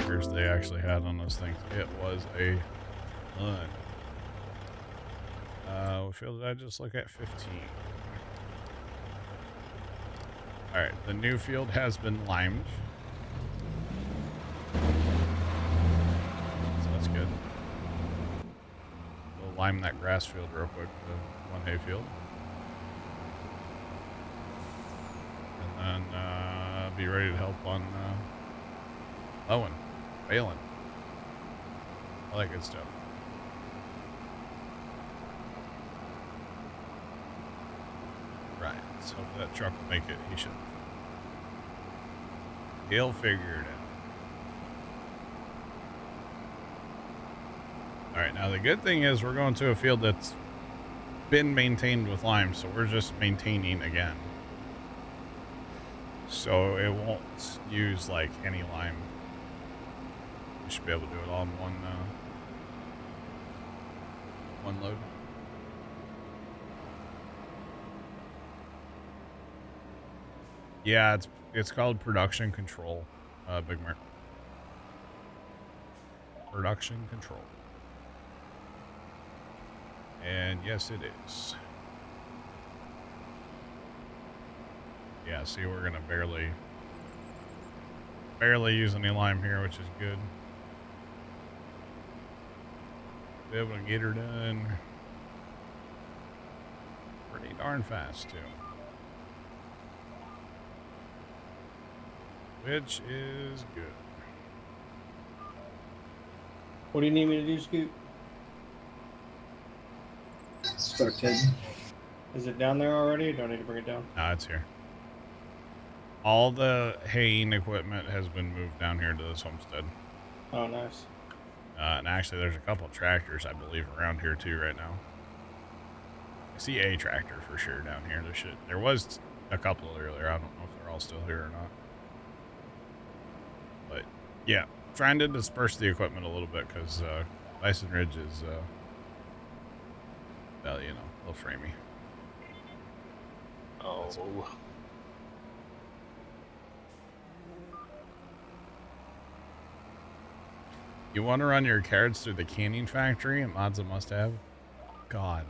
acres they actually had on those things. It was a ton. What field did I just look at? 15. All right, the new field has been limed. So that's good. We'll lime that grass field real quick, the one hay field. And then be ready to help on plowing, baling, all that good stuff. Right, so if that truck will make it, he should. He'll figure it out. All right, now the good thing is we're going to a field that's been maintained with lime, so we're just maintaining again. So it won't use like any lime. We should be able to do it all in one load. Yeah, it's called production control, Big Mark. Production control. And yes, it is. Yeah, see, we're gonna barely use any lime here, which is good. Be able to get her done pretty darn fast too. Which is good. What do you need me to do, Scoot? Start tagging. Is it down there already, or do I need to bring it down? No, it's here. All the haying equipment has been moved down here to this homestead. Oh, nice. And actually, there's a couple tractors, I believe, around here too right now. I see a tractor for sure down here. There was a couple earlier. I don't know if they're all still here or not. But yeah, trying to disperse the equipment a little bit because Bison Ridge is, well, you know, a little framey. Oh. You want to run your carrots through the canning factory and mods a must-have? God.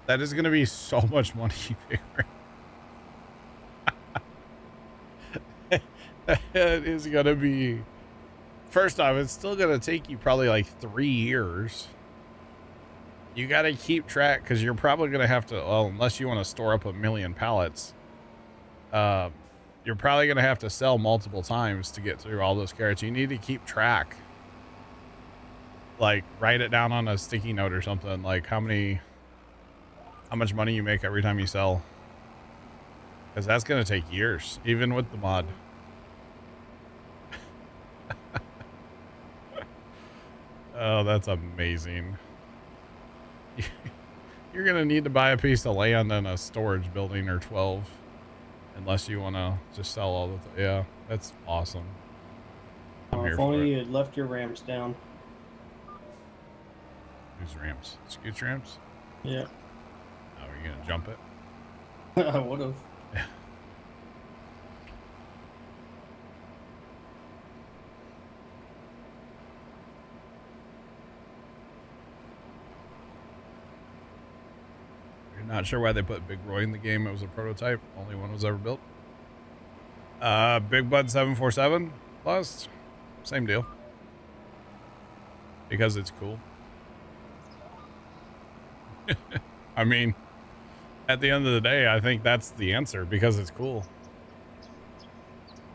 That is going to be so much money. It is going to be... First off, it's still going to take you probably like 3 years. You got to keep track because you're probably going to have to... Well, unless you want to store up 1 million pallets. You're probably going to have to sell multiple times to get through all those carrots. You need to keep track. Like, write it down on a sticky note or something. Like, how much money you make every time you sell. Because that's going to take years, even with the mod. Oh, that's amazing. You're going to need to buy a piece of land and a storage building or 12. Unless you want to just sell all the... Yeah, that's awesome. If only you had left your ramps down. Who's ramps? Scoots ramps? Yeah. Oh, are you going to jump it? I would have. Yeah. You're not sure why they put Big Roy in the game. It was a prototype. Only one was ever built. Big Bud 747 plus. Same deal. Because it's cool. I mean, at the end of the day, I think that's the answer because it's cool.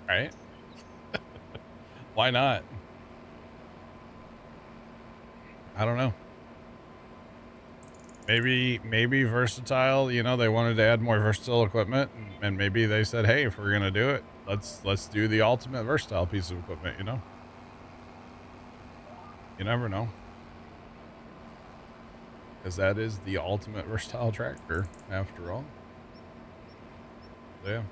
Right? Why not? I don't know. Maybe versatile, you know, they wanted to add more versatile equipment and maybe they said, hey, if we're going to do it, let's do the ultimate versatile piece of equipment, you know? You never know. Because that is the ultimate versatile tractor, after all. So, yeah.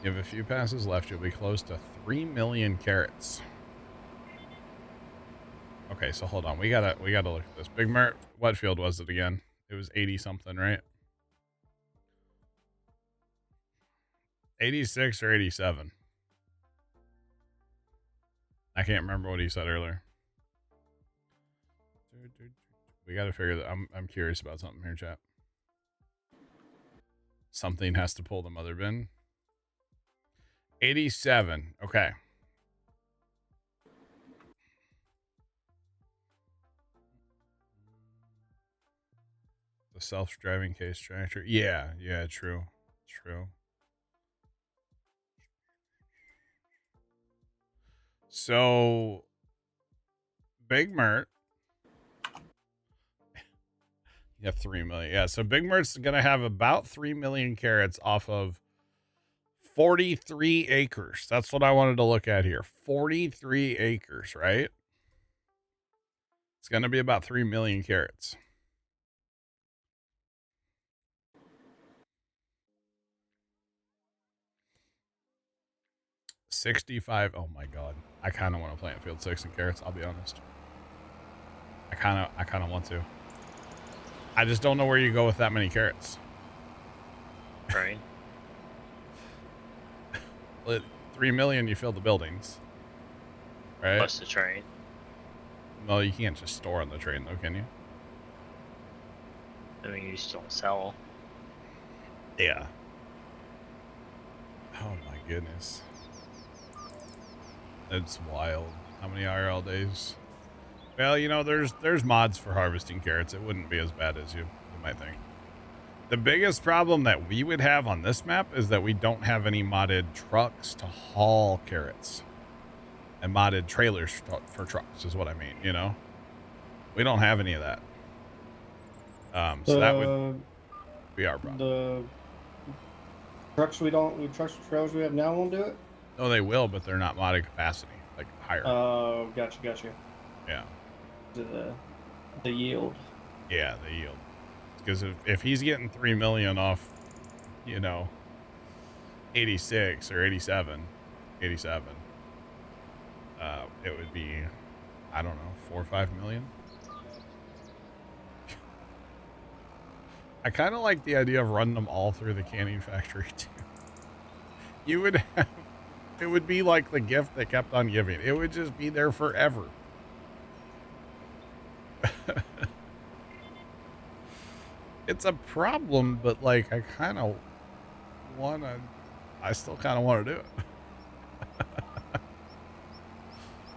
You have a few passes left. You'll be close to 3 million carrots. Okay, so hold on. We gotta look at this. Big Mert, what field was it again? It was 80 something, right? 86 or 87. I can't remember what he said earlier. We got to figure that. I'm curious about something here, chat. Something has to pull the mother bin. 87. Okay. The self-driving case tractor. Yeah, true. True. So, Big Mert. Yeah, 3 million. Yeah, so Big Mert's going to have about 3 million carrots off of 43 acres. That's what I wanted to look at here. 43 acres, right? It's going to be about 3 million carrots. $65. Oh my god. I kind of want to plant field 6 and carrots, I'll be honest. I kind of want to. I just don't know where you go with that many carrots. Train. 3 million, you fill the buildings, right? Plus the train. No, you can't just store on the train, though, can you? I mean, you still sell. Yeah. Oh my goodness. It's wild. How many IRL days? Well, you know, there's mods for harvesting carrots. It wouldn't be as bad as you might think. The biggest problem that we would have on this map is that we don't have any modded trucks to haul carrots. And modded trailers for trucks is what I mean, you know? We don't have any of that. So that would be our problem. The trucks trucks and trailers we have now won't do it? No, they will, but they're not modded capacity, like higher. Oh, gotcha. Yeah. The yield. Yeah, the yield. Because if he's getting 3 million off, you know, 86 or 87, it would be, I don't know, 4 or 5 million. I kind of like the idea of running them all through the canning factory too. You would have, it would be like the gift that kept on giving. It would just be there forever. It's a problem, but like I kind of want to, I still kind of want to do it.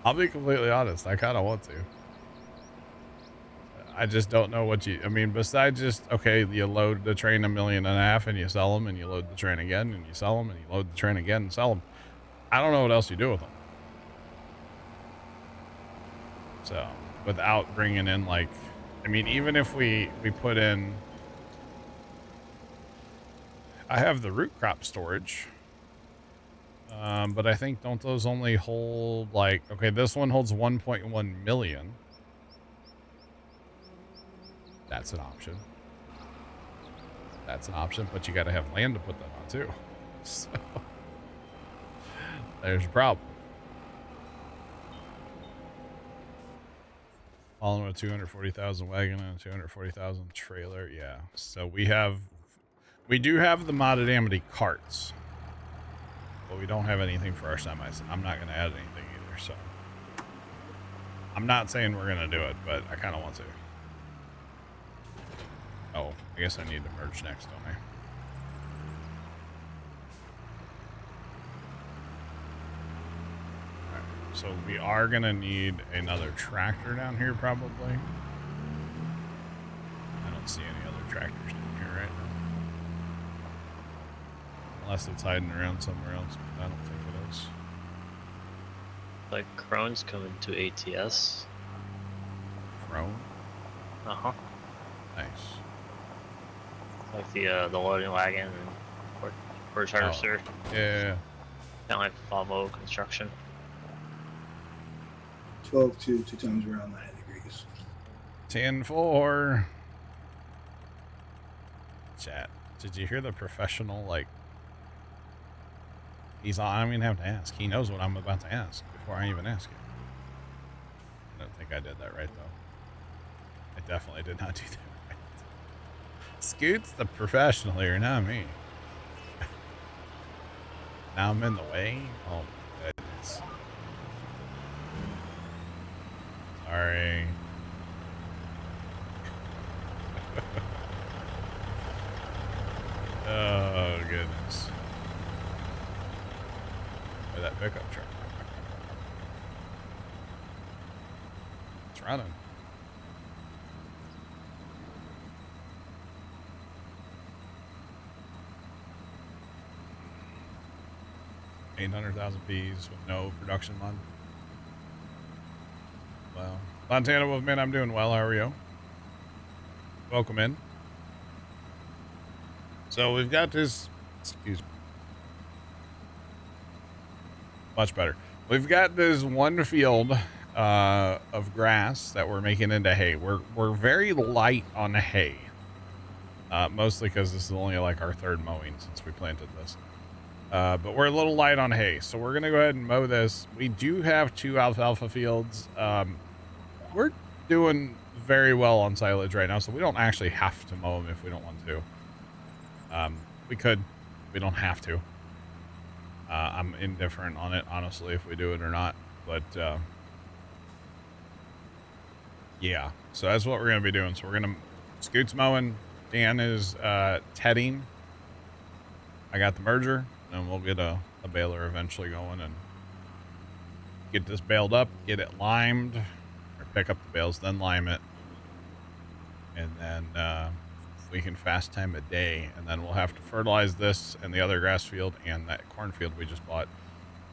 I'll be completely honest. I kind of want to. I just don't know what I mean, besides just, okay, you load the train 1.5 million and you sell them, and you load the train again and you sell them, and you load the train again and sell them. I don't know what else you do with them. So, without bringing in, like, I mean, even if we put in, I have the root crop storage. But I think, don't those only hold, like, okay, this one holds 1.1 million. That's an option. That's an option, but you got to have land to put that on too. So there's a problem. All in a 240,000 wagon and a 240,000 trailer. Yeah. So we do have the modded Amity carts, but we don't have anything for our semis. I'm not going to add anything either. So I'm not saying we're going to do it, but I kind of want to. Oh, I guess I need to merge next, don't I? Alright, so we are going to need another tractor down here, probably. I don't see any other tractors down here right now. Unless it's hiding around somewhere else, but I don't think it is. Like Crone's coming to ATS. Crone? Uh-huh. Nice. Like the loading wagon and horse harvester. Yeah. Kind of like Plow construction. 12 to 2 times around 90 degrees. 10-4. Chat. Did you hear the professional, like, he's on, I don't even have to ask. He knows what I'm about to ask before I even ask it. I don't think I did that right, though. I definitely did not do that right. Scoot's the professional here, not me. Now I'm in the way? Oh my goodness. Sorry. Oh goodness. Or that pickup truck. It's running. $800,000 Ps with no production mod. Well, Montana Wolfman, I'm doing well. How are you? Welcome in. So we've got this, excuse me. Much better. We've got this one field of grass that we're making into hay. We're very light on hay. Mostly because this is only like our third mowing since we planted this. But we're a little light on hay, so we're gonna go ahead and mow this. We do have 2 alfalfa fields. We're doing very well on silage right now, so we don't actually have to mow them if we don't want to. We could. We don't have to. I'm indifferent on it, honestly, if we do it or not. But, yeah. So that's what we're going to be doing. So we're going to... Scoot's mowing. Dan is tedding. I got the merger. And we'll get a baler eventually going and get this baled up, get it limed, or pick up the bales, then lime it. And then we can fast time a day, and then we'll have to fertilize this and the other grass field and that cornfield we just bought.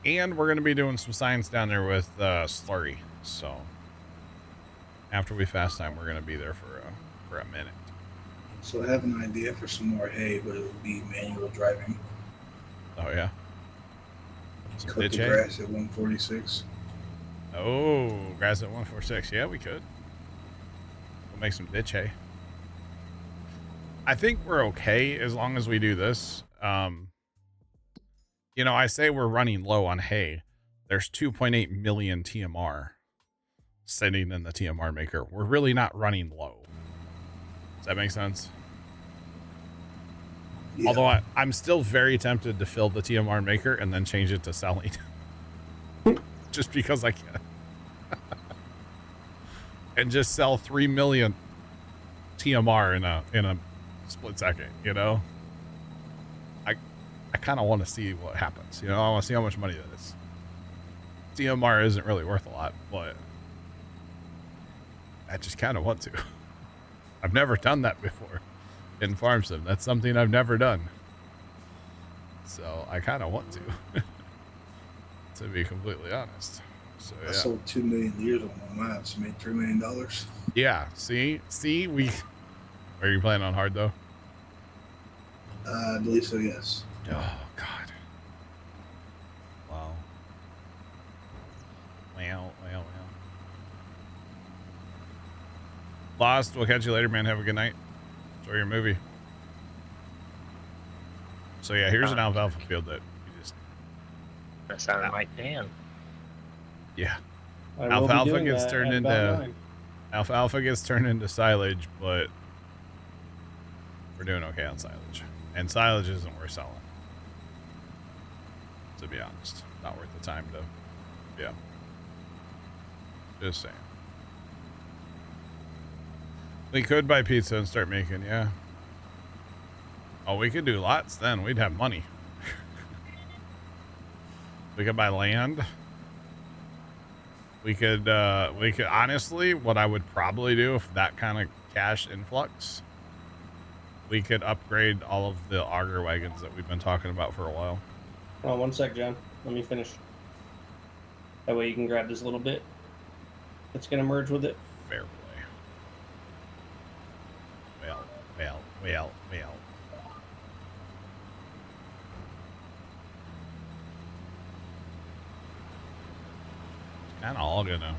And we're going to be doing some science down there with slurry. So after we fast time, we're going to be there for a minute. So I have an idea for some more hay, but it would be manual driving. Oh yeah. Some Cut the ditch hay? grass at 146. Oh, grass at 146. Yeah, we could. We'll make some ditch hay. I think we're okay as long as we do this. You know, I say we're running low on hay. There's 2.8 million TMR sitting in the TMR maker. We're really not running low. Does that make sense? Yeah. Although I'm still very tempted to fill the TMR maker and then change it to selling. Just because I can. And just sell 3 million TMR in a split second, you know? I kind of want to see what happens, you know? I want to see how much money that is. TMR isn't really worth a lot, but I just kind of want to. I've never done that before in farm sim. That's something I've never done. So I kind of want to be completely honest. So yeah. I sold 2 million liters on one mile, so made $3 million. Yeah. See, we. Are you playing on hard though? I believe so. Yes. Oh God. Wow. Well. Lost. We'll catch you later, man. Have a good night. Enjoy your movie. So yeah, here's an alfalfa field that you just. That sounded like Dan. Yeah. Alfalfa gets turned into alfalfa gets turned into silage, but we're doing okay on silage. And silage isn't worth selling. To be honest. Not worth the time to, yeah. Just saying. We could buy pizza and start making, yeah. Oh, we could do lots then. We'd have money. We could buy land. We could honestly, what I would probably do if that kind of cash influx, we could upgrade all of the auger wagons that we've been talking about for a while. Oh, 1 sec, John. Let me finish. That way you can grab this little bit. It's going to merge with it. Fair play. Well. Kind of all gonna.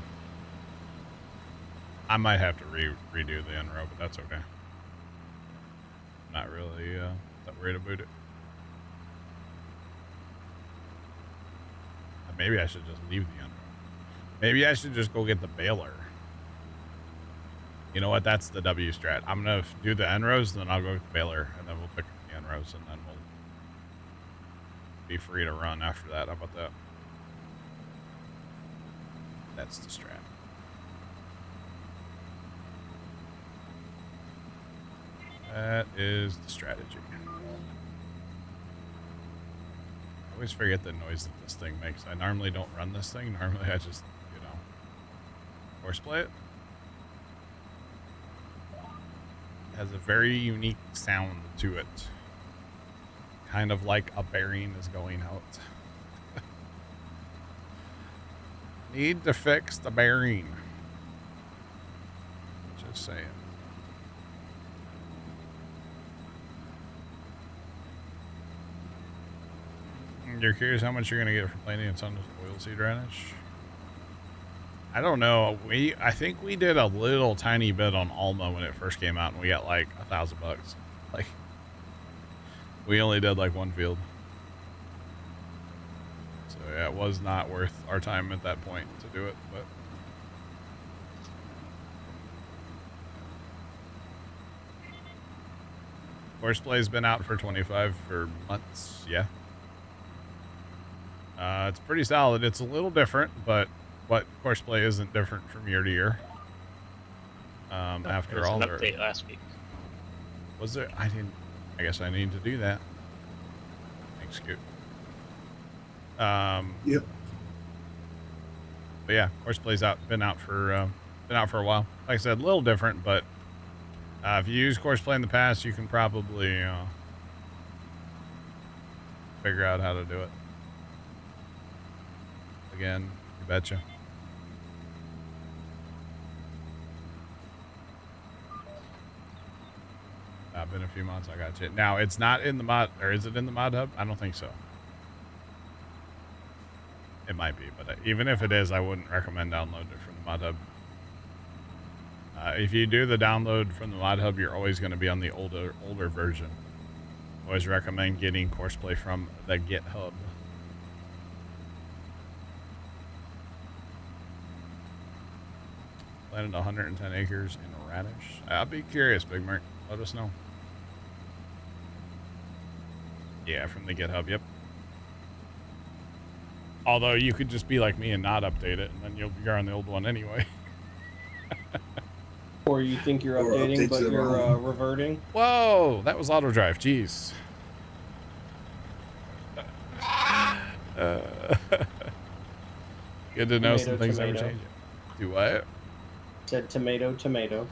I might have to redo the end row, but that's okay. Not really that worried about it. Maybe I should just leave the end row. Maybe I should just go get the baler. You know what? That's the W strat. I'm gonna do the end rows, then I'll go with the baler, and then we'll pick up the end rows, and then be free to run after that. How about that? That's the strat. That is the strategy. I always forget the noise that this thing makes. I normally don't run this thing. Normally I just, you know, horseplay it. It has a very unique sound to it. Kind of like a bearing is going out. Need to fix the bearing. Just saying. You're curious how much you're gonna get for playing it on oil seed radish? I don't know. I think we did a little tiny bit on Alma when it first came out, and we got like $1,000. Like, we only did like one field. So yeah, it was not worth our time at that point to do it, but. Horseplay's been out for 25 for months, yeah. It's pretty solid. It's a little different, but Horseplay isn't different from year to year. After all, there was an update last week. Was there? I guess I need to do that. Thanks, Scoot. Yep. But yeah, Horseplay's been out for a while. Like I said, a little different, but if you use Horseplay in the past, you can probably figure out how to do it. Again, you betcha. Been a few months. I got you. Now it's not in the mod, or is it in the mod hub? I don't think so. It might be, but even if it is, I wouldn't recommend downloading it from the mod hub. If you do the download from the mod hub, you're always going to be on the older version. Always recommend getting Horseplay from the GitHub. Planted 110 acres in radish. I'll be curious, Big Merc. Let us know. Yeah, from the GitHub, yep. Although you could just be like me and not update it, and then you're on the old one anyway. Or you think you're updating, but you're reverting. Whoa, that was auto drive. Jeez. Good to know some things never change. Do what? Said tomato, tomato.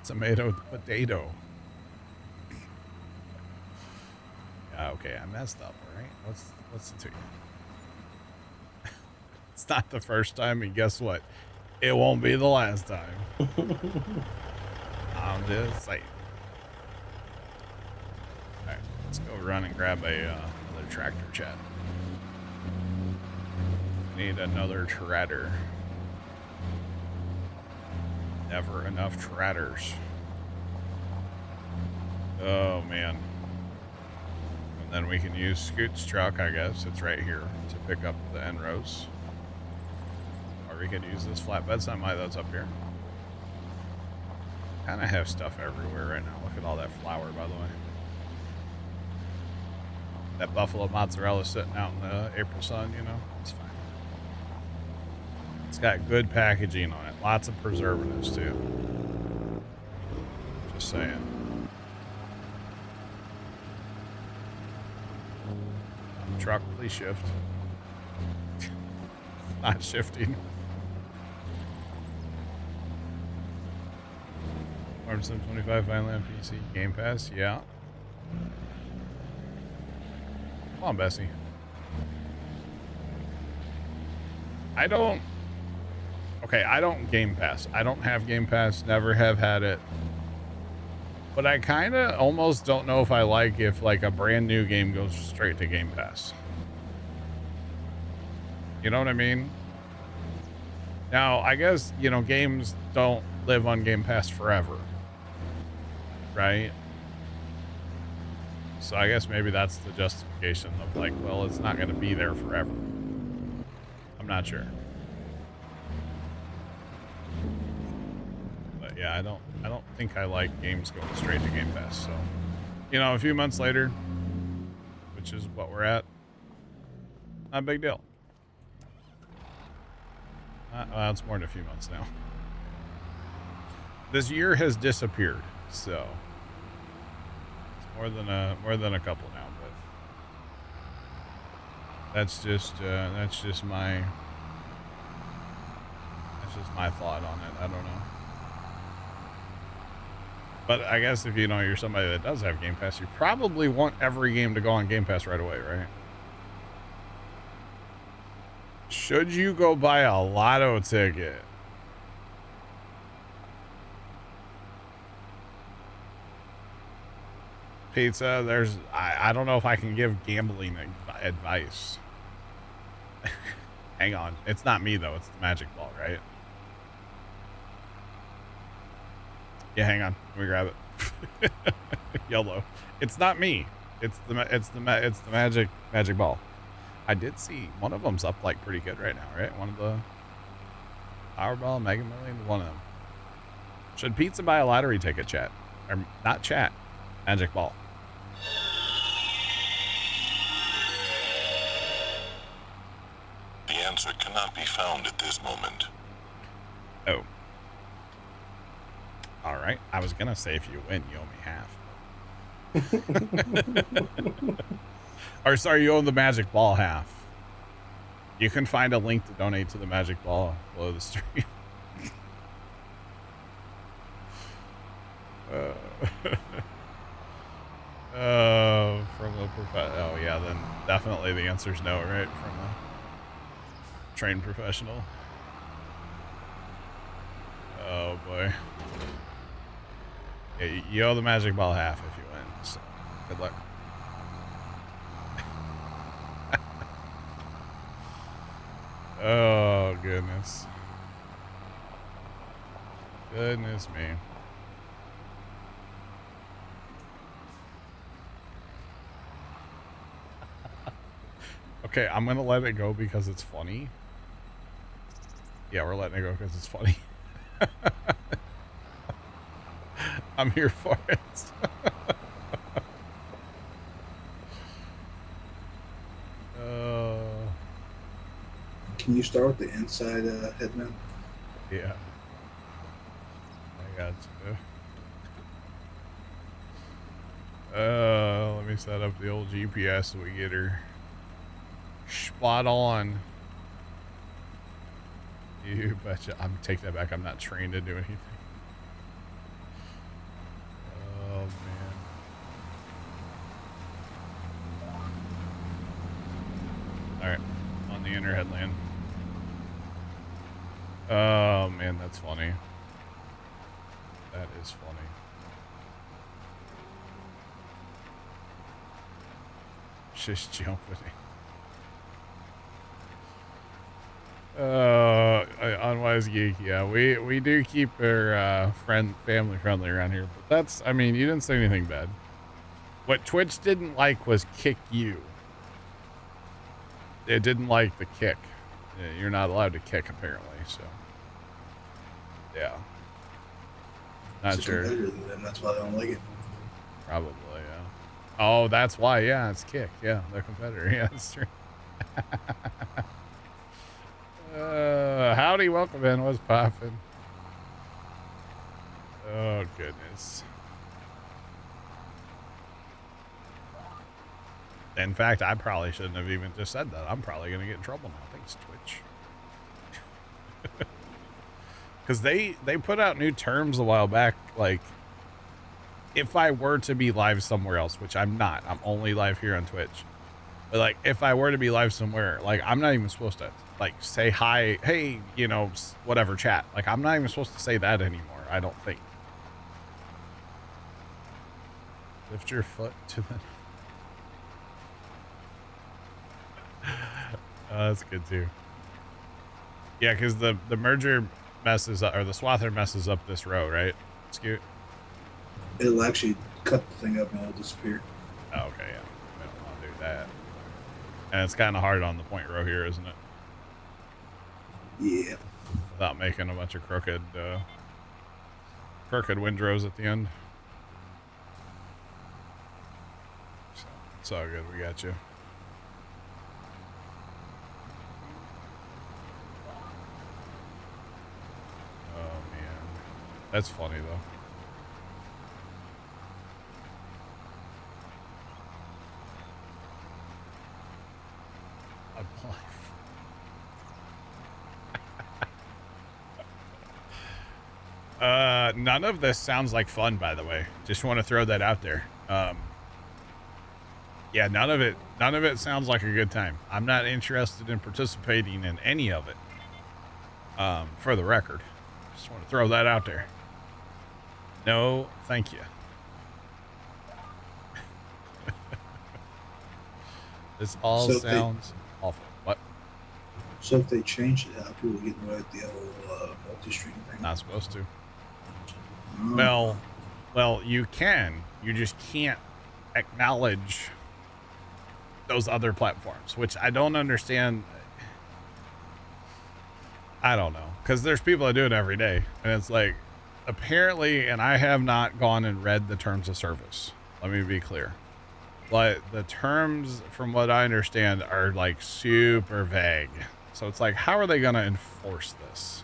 Tomato, potato. Okay, I messed up, all right? What's the tweet? It's not the first time, and guess what? It won't be the last time. I'm just saying. All right, let's go run and grab another tractor chat. Need another trader. Never enough traders. Oh man. And then we can use Scoot's truck, I guess. It's right here to pick up the end rows. Or we could use this flatbed semi that's up here. Kind of have stuff everywhere right now. Look at all that flour, by the way. That buffalo mozzarella sitting out in the April sun, you know, it's fine. It's got good packaging on it. Lots of preservatives, too. Just saying. Truck, please shift. Not shifting. Farm Sim 25 finally on PC. Game Pass, yeah. Come on, Bessie. I don't Game Pass. I don't have Game Pass, never have had it. But I kind of almost don't know if I like if like a brand new game goes straight to Game Pass. You know what I mean? Now, I guess, you know, games don't live on Game Pass forever. Right? So I guess maybe that's the justification of like, well, it's not going to be there forever. I'm not sure. But yeah, I don't think I like games going straight to Game Pass. So, you know, a few months later, which which is what we're at. Not a big deal. Well, it's more than a few months now. This year has disappeared, so it's more than a couple now. But that's just my thought on it. I don't know. But I guess if you're somebody that does have Game Pass, you probably want every game to go on Game Pass right away, right? Should you go buy a lotto ticket? Pizza, I don't know if I can give gambling advice. Hang on. It's not me, though. It's the magic ball, right? Yeah, hang on. Let me grab it. YOLO. It's not me. It's the magic ball. I did see one of them's up like pretty good right now, right? One of the Powerball, Mega Million, one of them. Should pizza buy a lottery ticket, chat? Or not chat. Magic ball. The answer cannot be found at this moment. Oh. All right. I was going to say if you win, you owe me half. Or sorry, you own the magic ball half. You can find a link to donate to the magic ball below the stream. From a oh yeah, then definitely the answer's no, right? From a trained professional. Oh boy. Yeah, you owe the magic ball half if you win, so good luck. Oh goodness. Goodness me. Okay, I'm gonna let it go because it's funny. Yeah, we're letting it go because it's funny. I'm here for it. Can you start with the inside headman? Yeah. I got you. Let me set up the old GPS so we get her spot on. You betcha. I'm take that back. I'm not trained to do anything. Oh man. All right, on the inner headland. Oh man, that's funny. That is funny. Just jumping. Unwise geek. Yeah, we do keep her family friendly around here. But that's, I mean, you didn't say anything bad. What Twitch didn't like was kick you. It didn't like the kick. You're not allowed to kick apparently. So yeah, not sure. That's why I don't like it. Probably, yeah. Oh, that's why. Yeah, it's kick. Yeah, the competitor. Yeah, that's true. Howdy, welcome in. What's poppin'? Oh goodness. In fact, I probably shouldn't have even just said that. I'm probably gonna get in trouble now. Thanks, Twitch. Because they put out new terms a while back, like if I were to be live somewhere else, which I'm not, I'm only live here on Twitch, but like if I were to be live somewhere, like I'm not even supposed to like say hi, hey, you know, whatever, chat. Like I'm not even supposed to say that anymore, I don't think. Lift your foot to the that's good too. Yeah, because the merger messes up, or the swather messes up this row, right? Scoot. It'll actually cut the thing up and it'll disappear. Oh, okay, yeah. We don't want to do that. And it's kind of hard on the point row here, isn't it? Yeah. Without making a bunch of crooked windrows at the end. So It's all good. We got you. Oh, man. That's funny, though. Life. None of this sounds like fun, by the way. Just want to throw that out there. Yeah, none of it sounds like a good time. I'm not interested in participating in any of it. For the record. Just want to throw that out there. No, thank you. This all So sounds awful. What? So if they change it, how people get away with the whole multi-stream thing? Not supposed to. Oh. Well, you can. You just can't acknowledge those other platforms, which I don't understand. I don't know, because there's people that do it every day, and it's like, apparently, and I have not gone and read the terms of service. Let me be clear. But the terms, from what I understand, are like super vague. So it's like, how are they going to enforce this?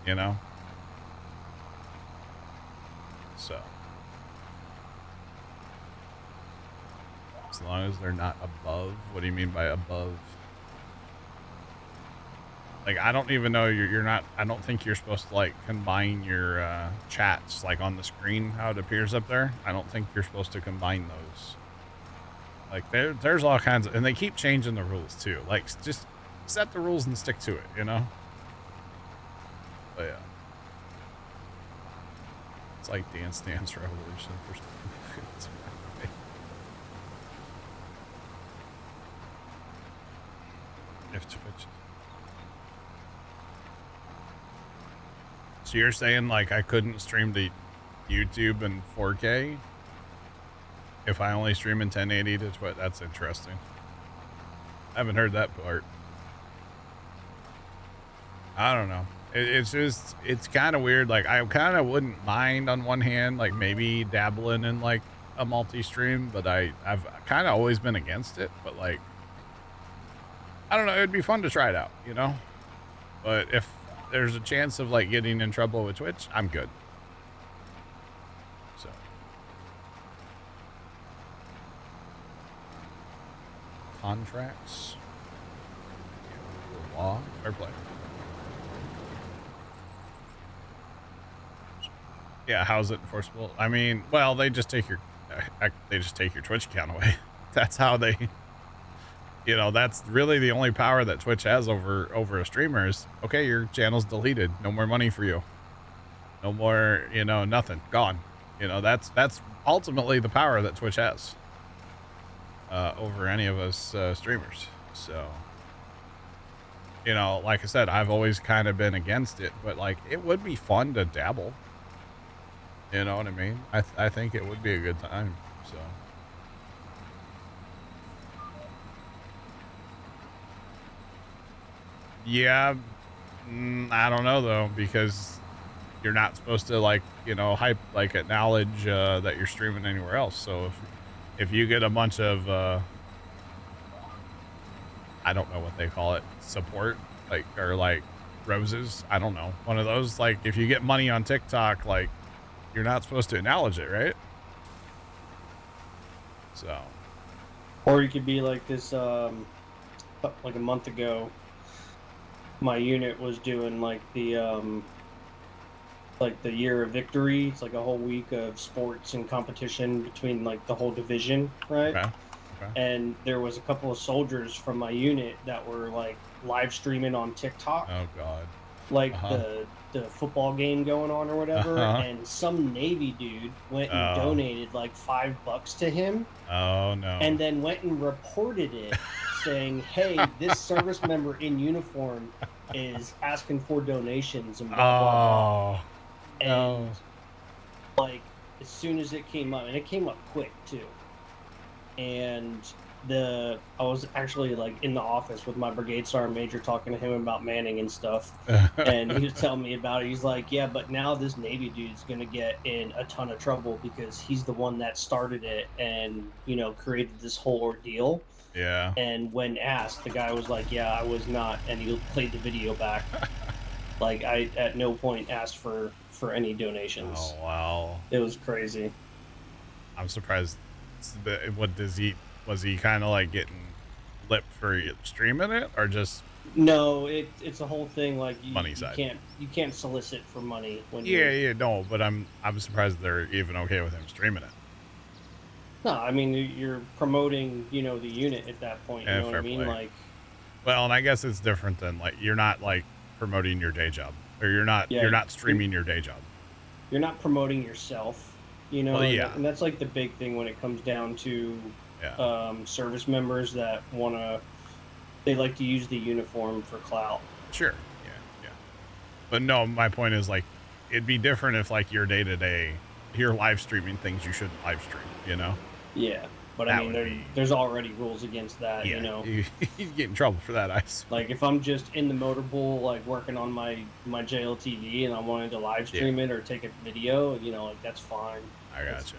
You know? So. As long as they're not above. What do you mean by above? Like, I don't even know, you're not, I don't think you're supposed to, like, combine your chats, like, on the screen, how it appears up there. I don't think you're supposed to combine those. Like, there's all kinds of, and they keep changing the rules, too. Like, just set the rules and stick to it, you know? But, yeah. It's like Dance Dance Revolution for if Twitch. So you're saying, like, I couldn't stream to YouTube in 4K if I only stream in 1080 to Twitch? That's interesting. I haven't heard that part. I don't know. It's just, it's kind of weird. Like, I kind of wouldn't mind on one hand, like, maybe dabbling in, like, a multi-stream, but I've kind of always been against it. But, like, I don't know. It'd be fun to try it out, you know? But if there's a chance of, like, getting in trouble with Twitch, I'm good. So. Contracts. Law. Fair play. Yeah, how's it enforceable? I mean, well, they just take your Twitch account away. That's how they, you know, that's really the only power that Twitch has over a streamer is, okay, your channel's deleted. No more money for you. No more, you know, nothing. Gone. You know, that's ultimately the power that Twitch has over any of us streamers. So, you know, like I said, I've always kind of been against it, but, like, it would be fun to dabble. You know what I mean? I think it would be a good time, so. Yeah, I don't know, though, because you're not supposed to, like, you know, acknowledge that you're streaming anywhere else. So if you get a bunch of, I don't know what they call it, support, like, or, like, roses, I don't know. One of those, like, if you get money on TikTok, like, you're not supposed to acknowledge it, right? So. Or you could be like this, like a month ago, my unit was doing like the year of victory. It's like a whole week of sports and competition between like the whole division, right? Okay. And there was a couple of soldiers from my unit that were like live streaming on TikTok. Oh God. Like the football game going on or whatever, and some Navy dude went and donated like $5 to him. Oh no. And then went and reported it saying, hey, this service member in uniform is asking for donations and blah, blah, blah. And like as soon as it came up, and it came up quick too. And I was actually like in the office with my brigade sergeant major talking to him about Manning and stuff, and he was telling me about it. He's like, yeah, but now this Navy dude's gonna get in a ton of trouble because he's the one that started it and created this whole ordeal. Yeah. And when asked, the guy was like, yeah, I was not, and he played the video back. Like, I at no point asked for any donations. Oh wow. It was crazy. I'm surprised. Was he kind of like getting lip for streaming it, or just No, it's a whole thing. Like money side? You can't solicit for money when no, but I'm surprised they're even okay with him streaming it. No, I mean you're promoting the unit at that point. You know what I mean? Play. Like, well, and I guess it's different than like you're not like promoting your day job, or you're not streaming your day job. You're not promoting yourself. Well, yeah. And that's like the big thing when it comes down to service members that they like to use the uniform for clout. Sure. Yeah. But no, my point is like, it'd be different if like your day to day, you're live streaming things you shouldn't live stream, Yeah. But I mean, there's already rules against that, You get in trouble for that, Like, if I'm just in the motor pool, like, working on my JLTV and I wanted to live stream it or take a video, like, that's fine. I gotcha.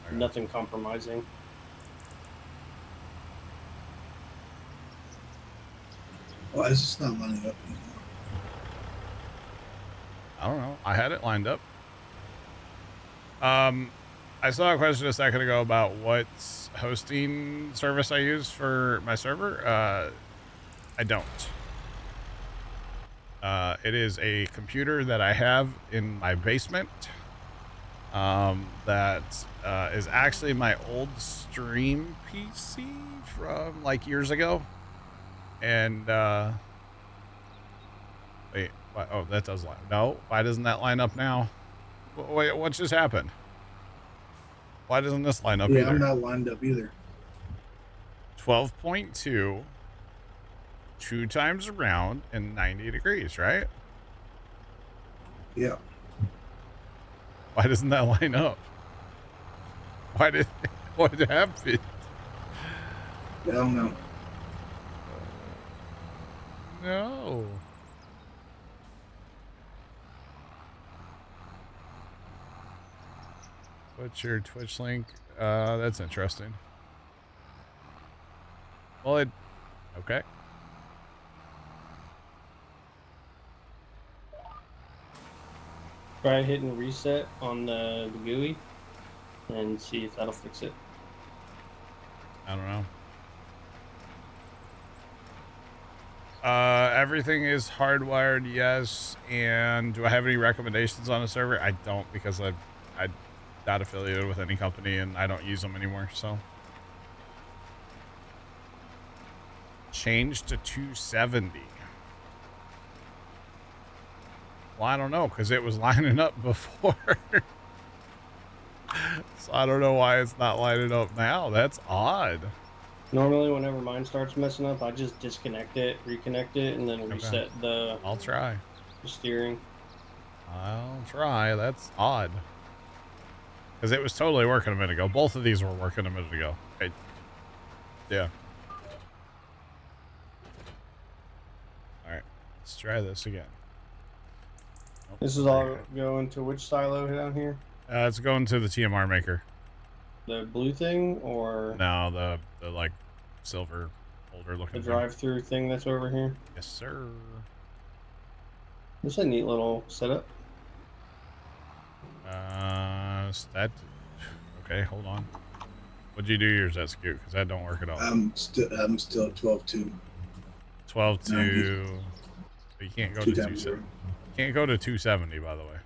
Okay. Nothing compromising. Why is this not lining up anymore? I don't know. I had it lined up. I saw a question a second ago about what hosting service I use for my server. I don't. It is a computer that I have in my basement. That is actually my old stream PC from like years ago. And wait, oh, that does line. No, why doesn't that line up now? Wait, what just happened? Why doesn't this line up either? I'm not lined up either. 12.2, 2 times around and 90 degrees, right? Yeah. Why doesn't that line up? What happened? I don't know. No. What's your Twitch link? That's interesting. Well, okay. Try hitting reset on the GUI and see if that'll fix it. I don't know. Everything is hardwired, yes. And do I have any recommendations on a server? I don't, because I'm not affiliated with any company and I don't use them anymore. So change to 270. Well, I don't know, because it was lining up before. So I don't know why it's not lining up now. That's odd. Normally, whenever mine starts messing up, I just disconnect it, reconnect it, and then reset the I'll try. steering. I'll try. That's odd. Because it was totally working a minute ago. Both of these were working a minute ago. Okay. Yeah. Alright. Let's try this again. Nope, This is all going to which silo down here? it's going to the TMR maker. The blue thing, or No, the like silver holder looking the drive-through thing that's over here? Yes, sir. This is a neat little setup. That. Okay, hold on. What'd you do yours at, Scoot? Because that don't work at all. I'm still 12.2. 12 to. You can't go to 270. 270. Can't go to 270, by the way.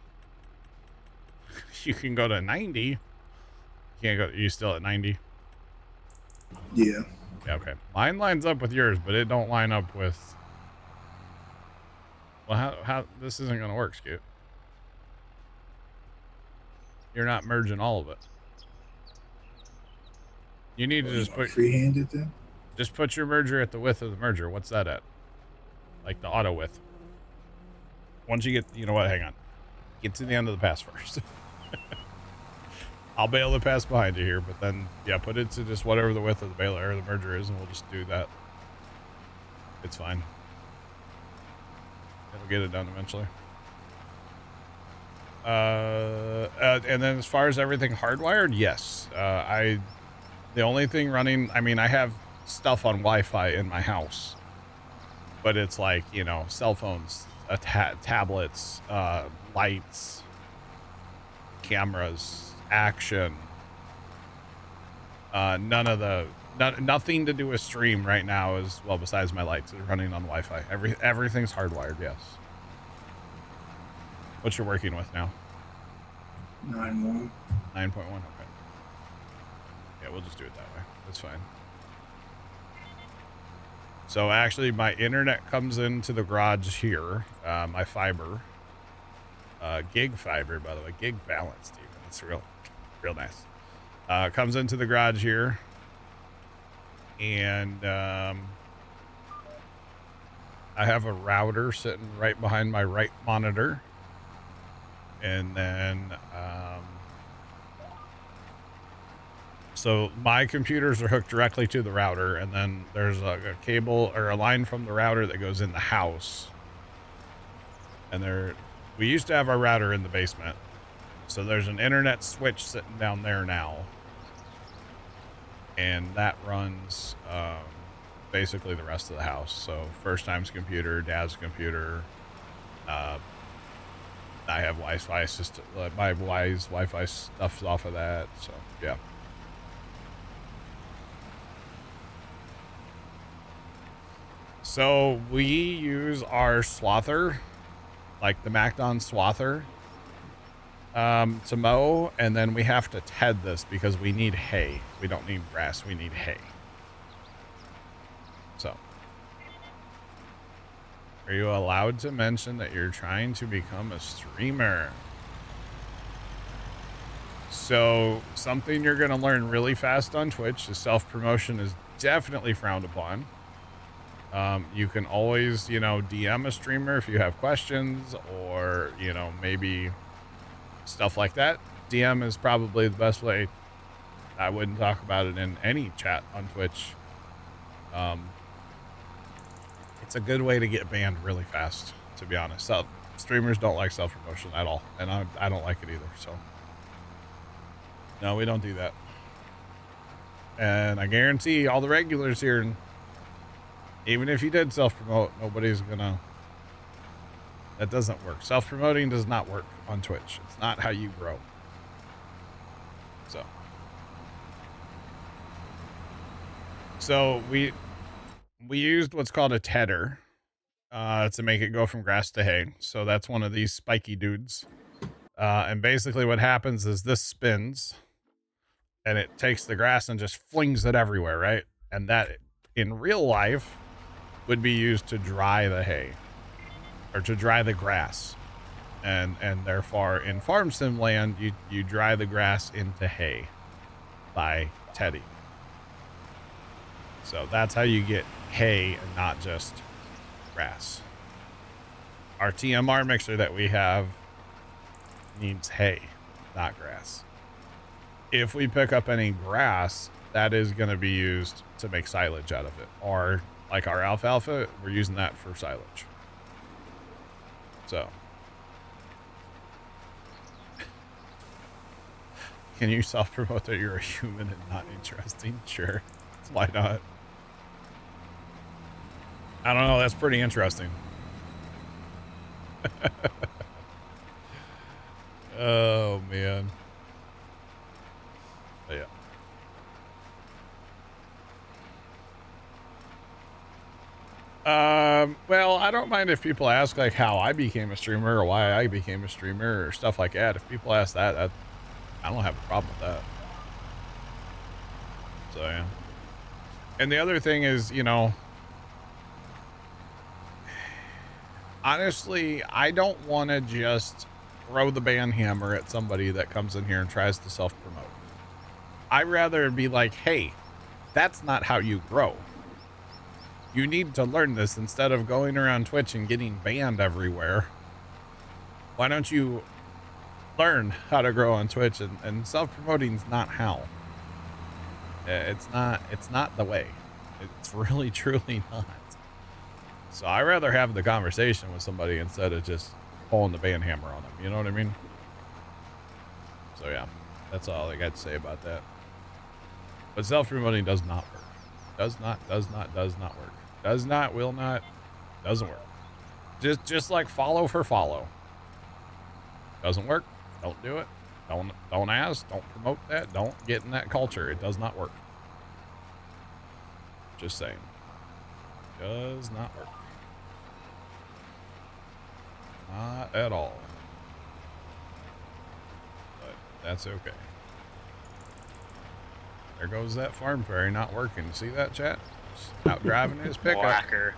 You can go to 90. You can't go. You still at 90? Yeah. Yeah. Okay. Mine lines up with yours, but it don't line up with. Well, how this isn't gonna work, Scoot. You're not merging all of it. You need to just put freehanded then. Just put your merger at the width of the merger. What's that at? Like the auto width. Once you get, you know what? Hang on. Get to the end of the pass first. I'll be able to pass behind you here, but then, yeah, put it to just whatever the width of the baler or the merger is, and we'll just do that. It's fine. It'll get it done eventually. And then as far as everything hardwired, yes. The only thing running, I mean, I have stuff on Wi-Fi in my house, but it's like, you know, cell phones, tablets, lights, cameras, action. Nothing to do with stream right now is, well, besides my lights, are running on Wi-Fi. Everything's hardwired, yes. What you're working with now? 9.1. 9.1, okay. Yeah, we'll just do it that way. That's fine. So actually, my internet comes into the garage here. My fiber. Gig fiber, by the way. Gig balance, Steven. It's real nice. Comes into the garage here. And I have a router sitting right behind my right monitor. And then, so my computers are hooked directly to the router, and then there's a cable or a line from the router that goes in the house. And we used to have our router in the basement. So there's an internet switch sitting down there now. And that runs, basically the rest of the house. So first time's computer, dad's computer, I have Wi-Fi system, my wife's Wi-Fi stuff's off of that. So yeah. So we use our swather, like the MacDon swather, to mow, and then we have to ted this because we need hay. We don't need grass, we need hay. So, are you allowed to mention that you're trying to become a streamer? So, something you're going to learn really fast on Twitch is self-promotion is definitely frowned upon. You can always, you know, DM a streamer if you have questions or, you know, maybe stuff like that. DM is probably the best way. I wouldn't talk about it in any chat on Twitch. It's a good way to get banned really fast, to be honest. Streamers don't like self-promotion at all, and I don't like it either, so. No, we don't do that. And I guarantee all the regulars here, even if you did self-promote, nobody's gonna... That doesn't work. Self-promoting does not work on Twitch. It's not how you grow. So we used what's called a tedder to make it go from grass to hay. So that's one of these spiky dudes. And basically what happens is this spins and it takes the grass and just flings it everywhere, right? And that in real life would be used to dry the hay or to dry the grass. And therefore in farm sim land, you dry the grass into hay by tedding. So that's how you get hay and not just grass. Our TMR mixer that we have needs hay, not grass. If we pick up any grass, that is going to be used to make silage out of it. Or like our alfalfa, we're using that for silage. So. Can you self-promote that you're a human and not interesting? Sure. Why not? I don't know. That's pretty interesting. Oh, man. But yeah. Well, I don't mind if people ask like how I became a streamer or why I became a streamer or stuff like that. If people ask that, I don't have a problem with that. So, yeah. And the other thing is, you know, honestly, I don't want to just throw the ban hammer at somebody that comes in here and tries to self-promote. I'd rather be like, hey, that's not how you grow. You need to learn this instead of going around Twitch and getting banned everywhere. Why don't you learn how to grow on Twitch, and self-promoting is not how. It's not the way. It's really, truly not. So I rather have the conversation with somebody instead of just pulling the band hammer on them. You know what I mean? So yeah, that's all I got to say about that. But self-promoting does not work. Does not work. Does not, will not, doesn't work. Just like follow for follow. Doesn't work. Don't do it. Don't ask. Don't promote that. Don't get in that culture. It does not work. Just saying. Does not work. Not at all. But that's okay. There goes that farm ferry not working. See that, chat? Just out driving his pickup. Whacker.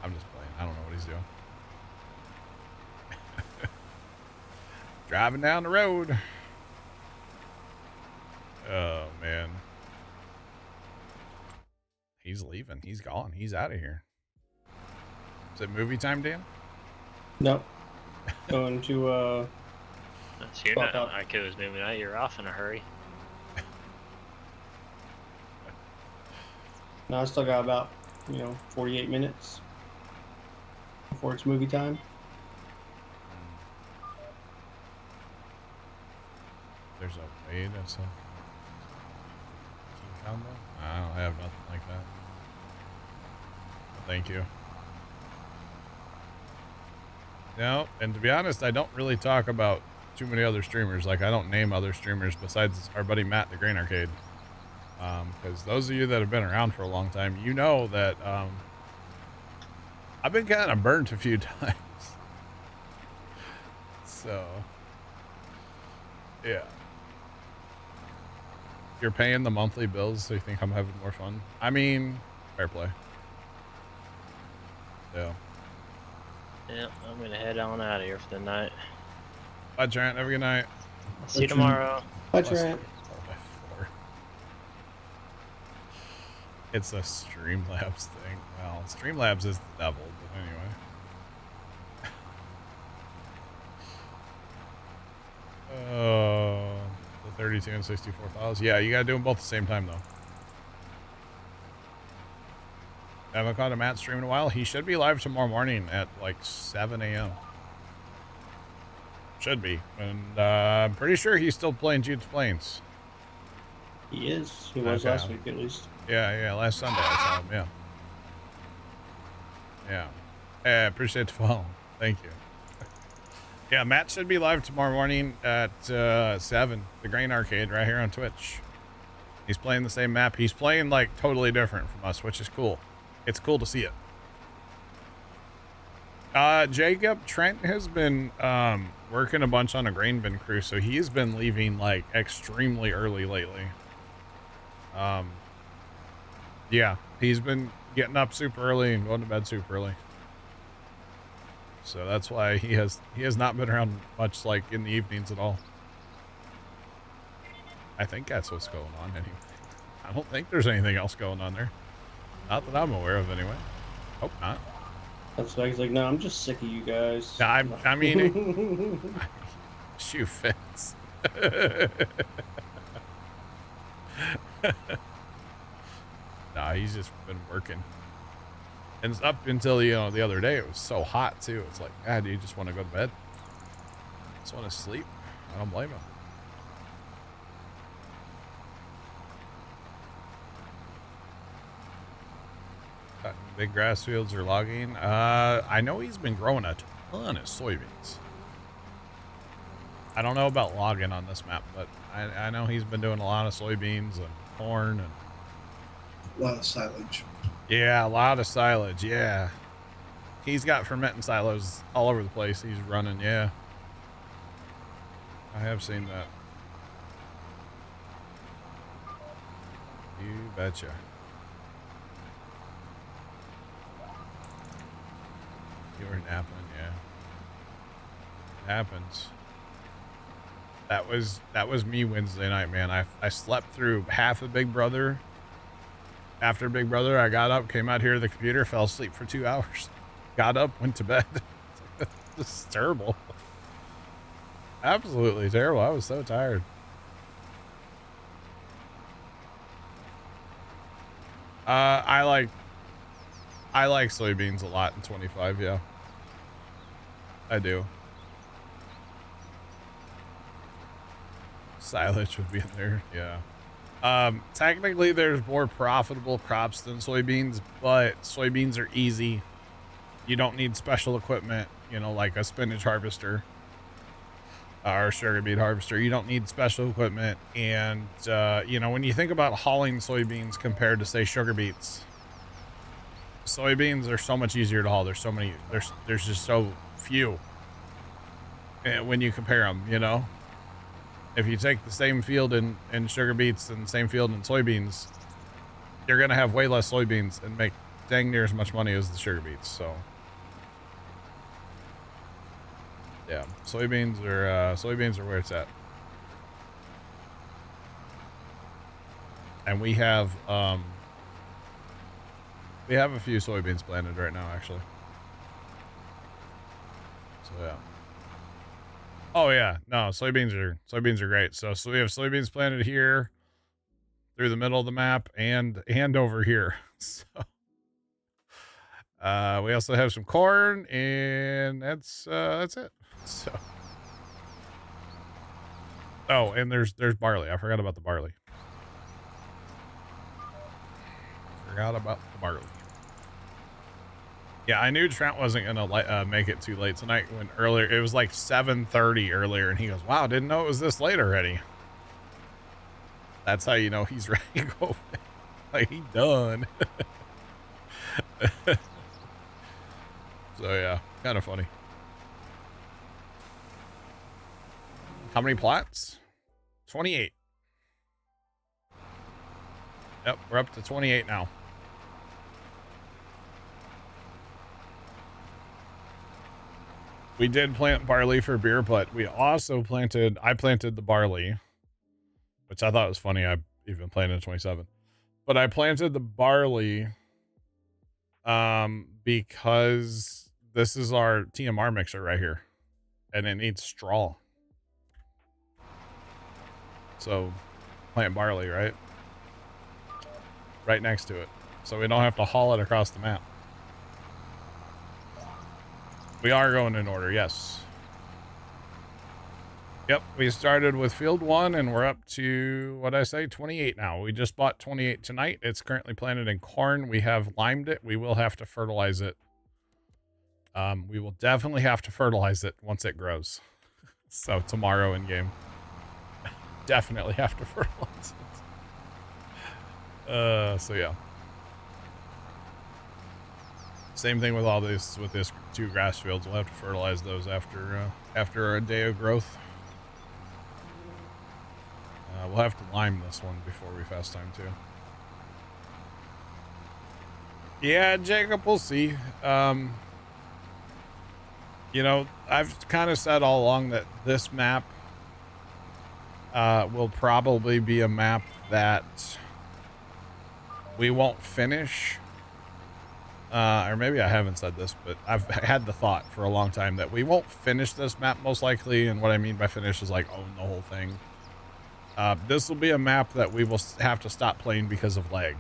I'm just playing. I don't know what he's doing. Driving down the road. Oh, man. He's leaving. He's gone. He's out of here. Is it movie time, Dan? Nope. Going to, That's you Fuck not up. like it was moving out. You're off in a hurry. no, I still got about, 48 minutes before it's movie time. There's a way to sell key combo? I don't have nothing like that. Thank you. No, and to be honest, I don't really talk about too many other streamers. Like, I don't name other streamers besides our buddy Matt, the Grain Arcade. Because those of you that have been around for a long time, you know that I've been kind of burnt a few times. So, yeah. You're paying the monthly bills, so you think I'm having more fun? I mean, fair play. Yeah. Yeah, I'm gonna head on out of here for the night. Bye, Trent. Have a good night. I'll see you tomorrow. Bye, Plus, Trent. oh, by 4. It's a Streamlabs thing. Well, Streamlabs is the devil, but anyway. Oh, the 32 and 64 files. Yeah, you gotta do them both at the same time, though. I haven't caught a Matt stream in a while. He should be live tomorrow morning at like 7 a.m. Should be. And I'm pretty sure he's still playing Judith Plains. He is. He was Okay. last week, at least. Yeah, last Sunday I saw him, yeah. Yeah. Yeah, appreciate the follow. Thank you. Yeah, Matt should be live tomorrow morning at 7, the Grain Arcade, right here on Twitch. He's playing the same map. He's playing, like, totally different from us, which is cool. It's cool to see it. Jacob, Trent has been working a bunch on a grain bin crew, so he's been leaving, like, extremely early lately. Yeah, he's been getting up super early and going to bed super early. So that's why he has not been around much, like, in the evenings at all. I think that's what's going on anyway. I don't think there's anything else going on there. Not that I'm aware of anyway. Hope not. That's why he's like, no, I'm just sick of you guys. I mean, shoe fits. Nah, he's just been working. And it's up until, the other day, it was so hot too. It's like, do you just want to go to bed? Just want to sleep? I don't blame him. Big grass fields are logging. I know he's been growing a ton of soybeans. I don't know about logging on this map, but I know he's been doing a lot of soybeans and corn and A lot of silage. yeah, a lot of silage. Yeah, he's got fermenting silos all over the place. He's running. Yeah, I have seen that. You betcha. You were napping, yeah. It happens. That was me Wednesday night, man. I slept through half of Big Brother. After Big Brother, I got up, came out here to the computer, fell asleep for 2 hours. Got up, went to bed. This is terrible. Absolutely terrible. I was so tired. I like soybeans a lot in 25, yeah. I do. Silage would be in there, yeah. Technically there's more profitable crops than soybeans, but soybeans are easy. You don't need special equipment, you know, like a spinach harvester or sugar beet harvester. You don't need special equipment. And, you know, when you think about hauling soybeans compared to, say, sugar beets, soybeans are so much easier to haul. There's so many, there's just so few when you compare them, you know. If you take the same field in sugar beets and the same field in soybeans, you're going to have way less soybeans and make dang near as much money as the sugar beets. So yeah, soybeans are where it's at. And we have a few soybeans planted right now, actually. So yeah. Oh yeah, no, soybeans are great. So we have soybeans planted here through the middle of the map and over here. So we also have some corn, and that's it. So oh, and there's barley. I forgot about the barley. Yeah, I knew Trent wasn't gonna make it too late tonight. When earlier it was like 7:30 earlier, and he goes, "Wow, didn't know it was this late already." That's how you know he's ready to go. Like, he done. So yeah, kind of funny. How many plots? 28. Yep, we're up to 28 now. We did plant barley for beer, but we also I planted the barley, which I thought was funny. I even planted 27, but I planted the barley because this is our TMR mixer right here, and it needs straw. So plant barley right next to it, so we don't have to haul it across the map. We are going in order, yes. Yep, we started with field 1, and we're up to, what'd I say, 28 now. We just bought 28 tonight. It's currently planted in corn. We have limed it. We will have to fertilize it. We will definitely have to fertilize it once it grows. So tomorrow in game. Definitely have to fertilize it. So yeah. Same thing with all this, with this 2 grass fields. We'll have to fertilize those after a day of growth. We'll have to lime this one before we fast time too. Yeah, Jacob, we'll see. You know, I've kind of said all along that this map will probably be a map that we won't finish. Or maybe I haven't said this, but I've had the thought for a long time that we won't finish this map most likely. And what I mean by finish is like own the whole thing. This will be a map that we will have to stop playing because of lag.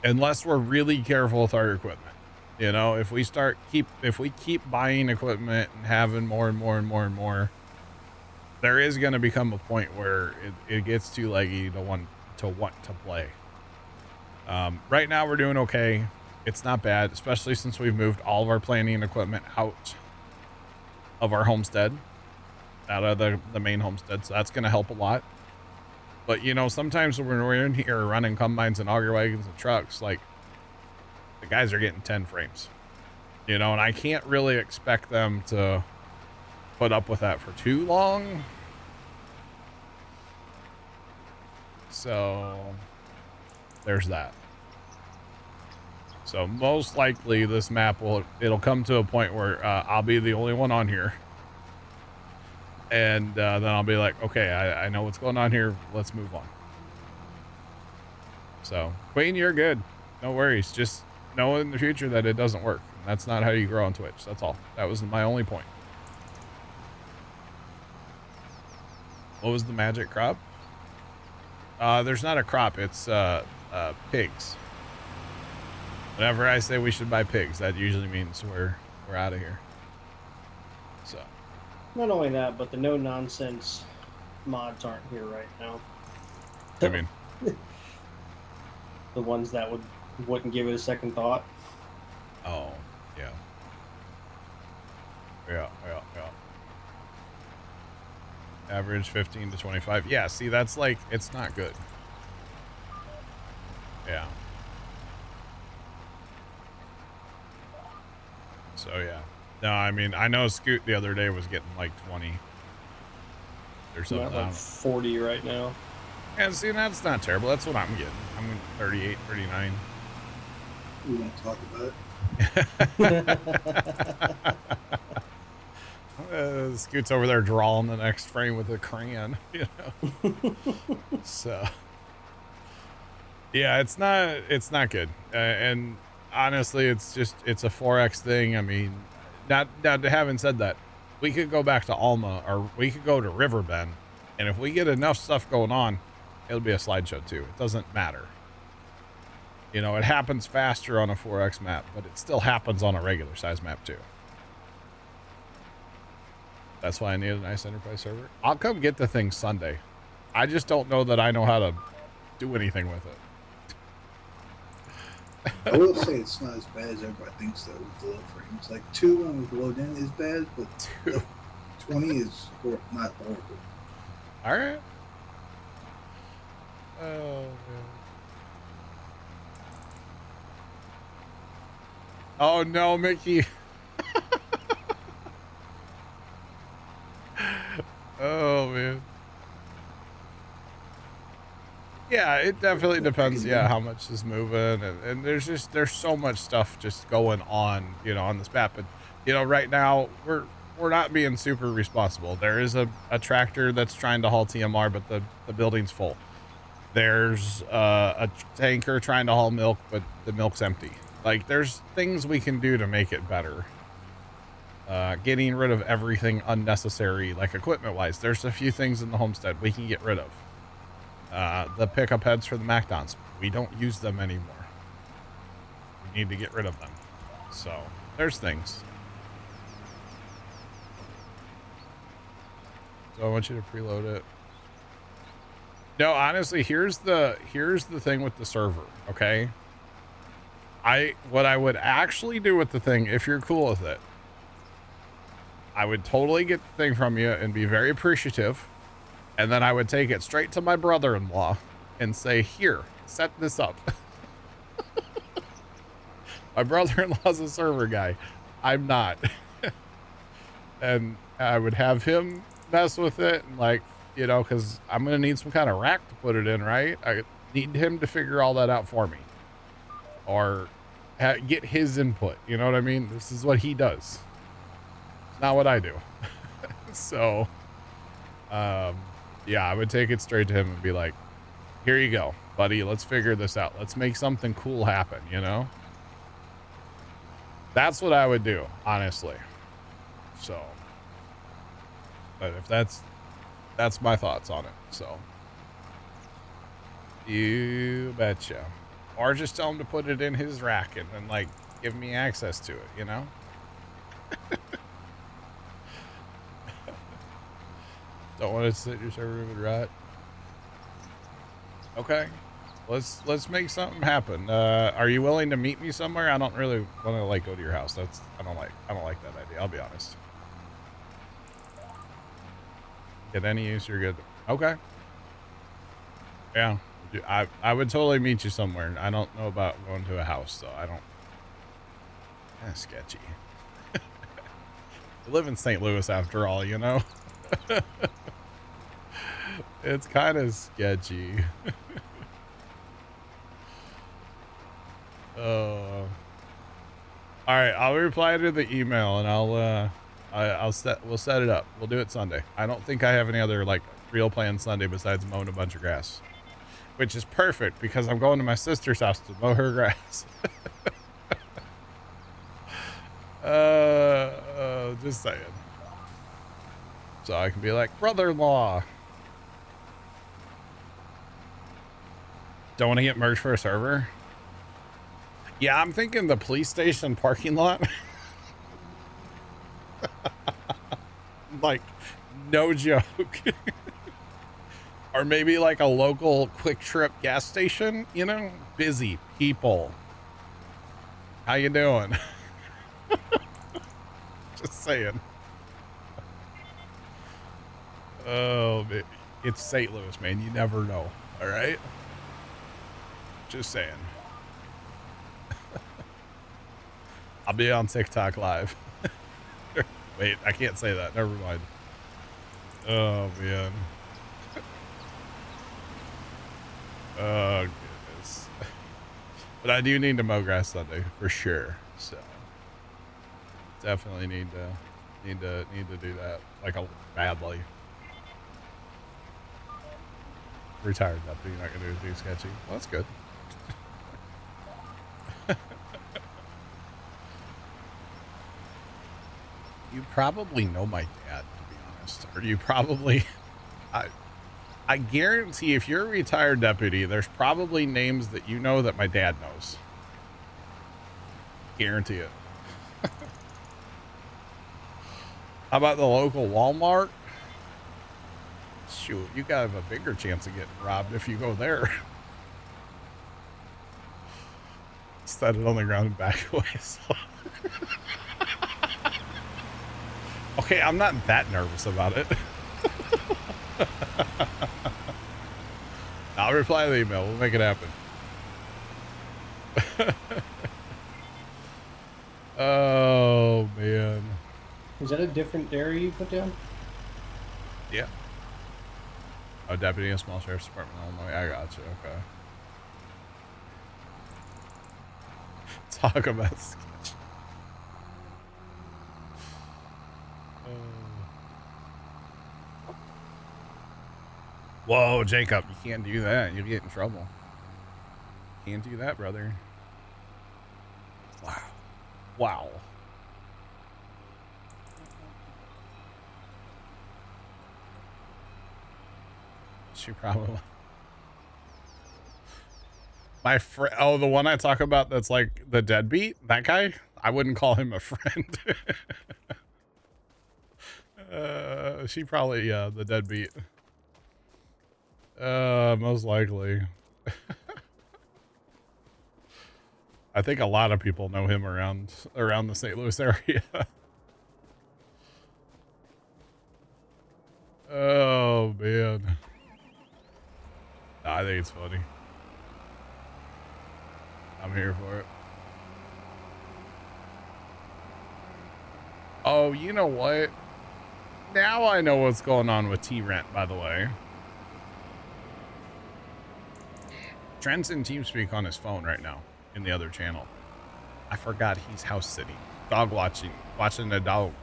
Unless we're really careful with our equipment. You know, if we keep buying equipment and having more and more and more and more, there is going to become a point where it gets too laggy to want to play. Right now we're doing okay. It's not bad, especially since we've moved all of our planning equipment out of our homestead, out of the main homestead. So that's going to help a lot. But you know, sometimes when we're in here running combines and auger wagons and trucks, like the guys are getting 10 frames, you know, and I can't really expect them to put up with that for too long. So there's that. So most likely this map it'll come to a point where I'll be the only one on here. And then I'll be like, okay, I know what's going on here. Let's move on. So Queen, you're good. No worries. Just know in the future that it doesn't work. That's not how you grow on Twitch. That's all. That was my only point. What was the magic crop? There's not a crop. It's pigs. Whenever I say we should buy pigs, that usually means we're out of here. So. Not only that, but the no nonsense mods aren't here right now. I mean, the ones that wouldn't give it a second thought. oh, yeah. Yeah. Average 15 to 25. Yeah, see, that's like, it's not good. Yeah. So, yeah. No, I mean, I know Scoot the other day was getting like 20 or something. I'm at like 40 right now. And see, that's not terrible. That's what I'm getting. I'm 38, 39. We won't talk about it. Scoot's over there drawing the next frame with a crayon, you know. So, yeah, it's not good. And honestly, it's a 4X thing. I mean, not having said that, we could go back to Alma or we could go to Riverbend, and if we get enough stuff going on, it'll be a slideshow too. It doesn't matter. You know, it happens faster on a 4X map, but it still happens on a regular size map too. That's why I need a nice enterprise server. I'll come get the thing Sunday. I just don't know that I know how to do anything with it. I will say it's not as bad as everybody thinks though with the low frames. Like 2 when we load in is bad, but 20 is not horrible. All right. Oh man. Oh no, Mickey. Oh man. Yeah, it definitely depends. Yeah, how much is moving, and there's so much stuff just going on, you know, on this map. But you know, right now we're not being super responsible. There is a tractor that's trying to haul TMR, but the building's full. There's a tanker trying to haul milk, but the milk's empty. Like, there's things we can do to make it better. Getting rid of everything unnecessary, like equipment-wise. There's a few things in the homestead we can get rid of. The pickup heads for the MacDons, we don't use them anymore. We need to get rid of them. So, there's things. So I want you to preload it. No, honestly, here's the thing with the server, okay? What I would actually do with the thing, if you're cool with it, I would totally get the thing from you and be very appreciative. And then I would take it straight to my brother-in-law and say, here, set this up. My brother-in-law's a server guy. I'm not. And I would have him mess with it. And like, you know, because I'm going to need some kind of rack to put it in, right? I need him to figure all that out for me. Or get his input. You know what I mean? This is what he does. It's not what I do. So, yeah, I would take it straight to him and be like, here you go, buddy. Let's figure this out. Let's make something cool happen, you know? That's what I would do, honestly. So, but if that's my thoughts on it. So, you betcha. Or just tell him to put it in his rack and then, like, give me access to it, you know? Don't want to sit in your server room and rot. Okay, let's make something happen. Are you willing to meet me somewhere? I don't really want to like go to your house. I don't like that idea. I'll be honest. Get any use, you're good. Okay. Yeah, I would totally meet you somewhere. I don't know about going to a house, though. I don't. Kind of sketchy. You live in St. Louis after all, you know. It's kind of sketchy. All right, I'll reply to the email and we'll set it up. We'll do it Sunday. I don't think I have any other like real plans Sunday besides mowing a bunch of grass, which is perfect because I'm going to my sister's house to mow her grass. Just saying. So I can be like, brother-in-law. Don't want to get merged for a server? Yeah, I'm thinking the police station parking lot. Like, no joke. Or maybe like a local quick trip gas station, you know? Busy people. How you doing? Just saying. Oh, man. It's St. Louis, man. You never know. All right? Just saying. I'll be on TikTok live. Wait, I can't say that. Never mind. Oh, man. Oh, goodness. But I do need to mow grass Sunday for sure. So definitely need to do that like badly. Retired deputy, not gonna do anything sketchy. Well, that's good. You probably know my dad, to be honest. Or you probably, I guarantee if you're a retired deputy, there's probably names that you know that my dad knows. Guarantee it. How about the local Walmart? Shoot, you gotta have a bigger chance of getting robbed if you go there. Set it on the ground and back away. So. Okay, I'm not that nervous about it. I'll reply to the email. We'll make it happen. Oh, man. Is that a different dairy you put down? Yeah. Oh, deputy in a small sheriff's department in Illinois. I got you. Okay. Talk about sketch. Whoa, Jacob, you can't do that. You'll get in trouble. Can't do that, brother. Wow. Wow. She probably... My friend... Oh, the one I talk about that's like the deadbeat? That guy? I wouldn't call him a friend. She probably... Yeah, the deadbeat. Most likely. I think a lot of people know him around the St. Louis area. Oh, man. I think it's funny. I'm here for it. Oh, you know what? Now I know what's going on with T-Rent, by the way. Trent's in TeamSpeak on his phone right now in the other channel. I forgot he's house sitting. Dog watching the dog.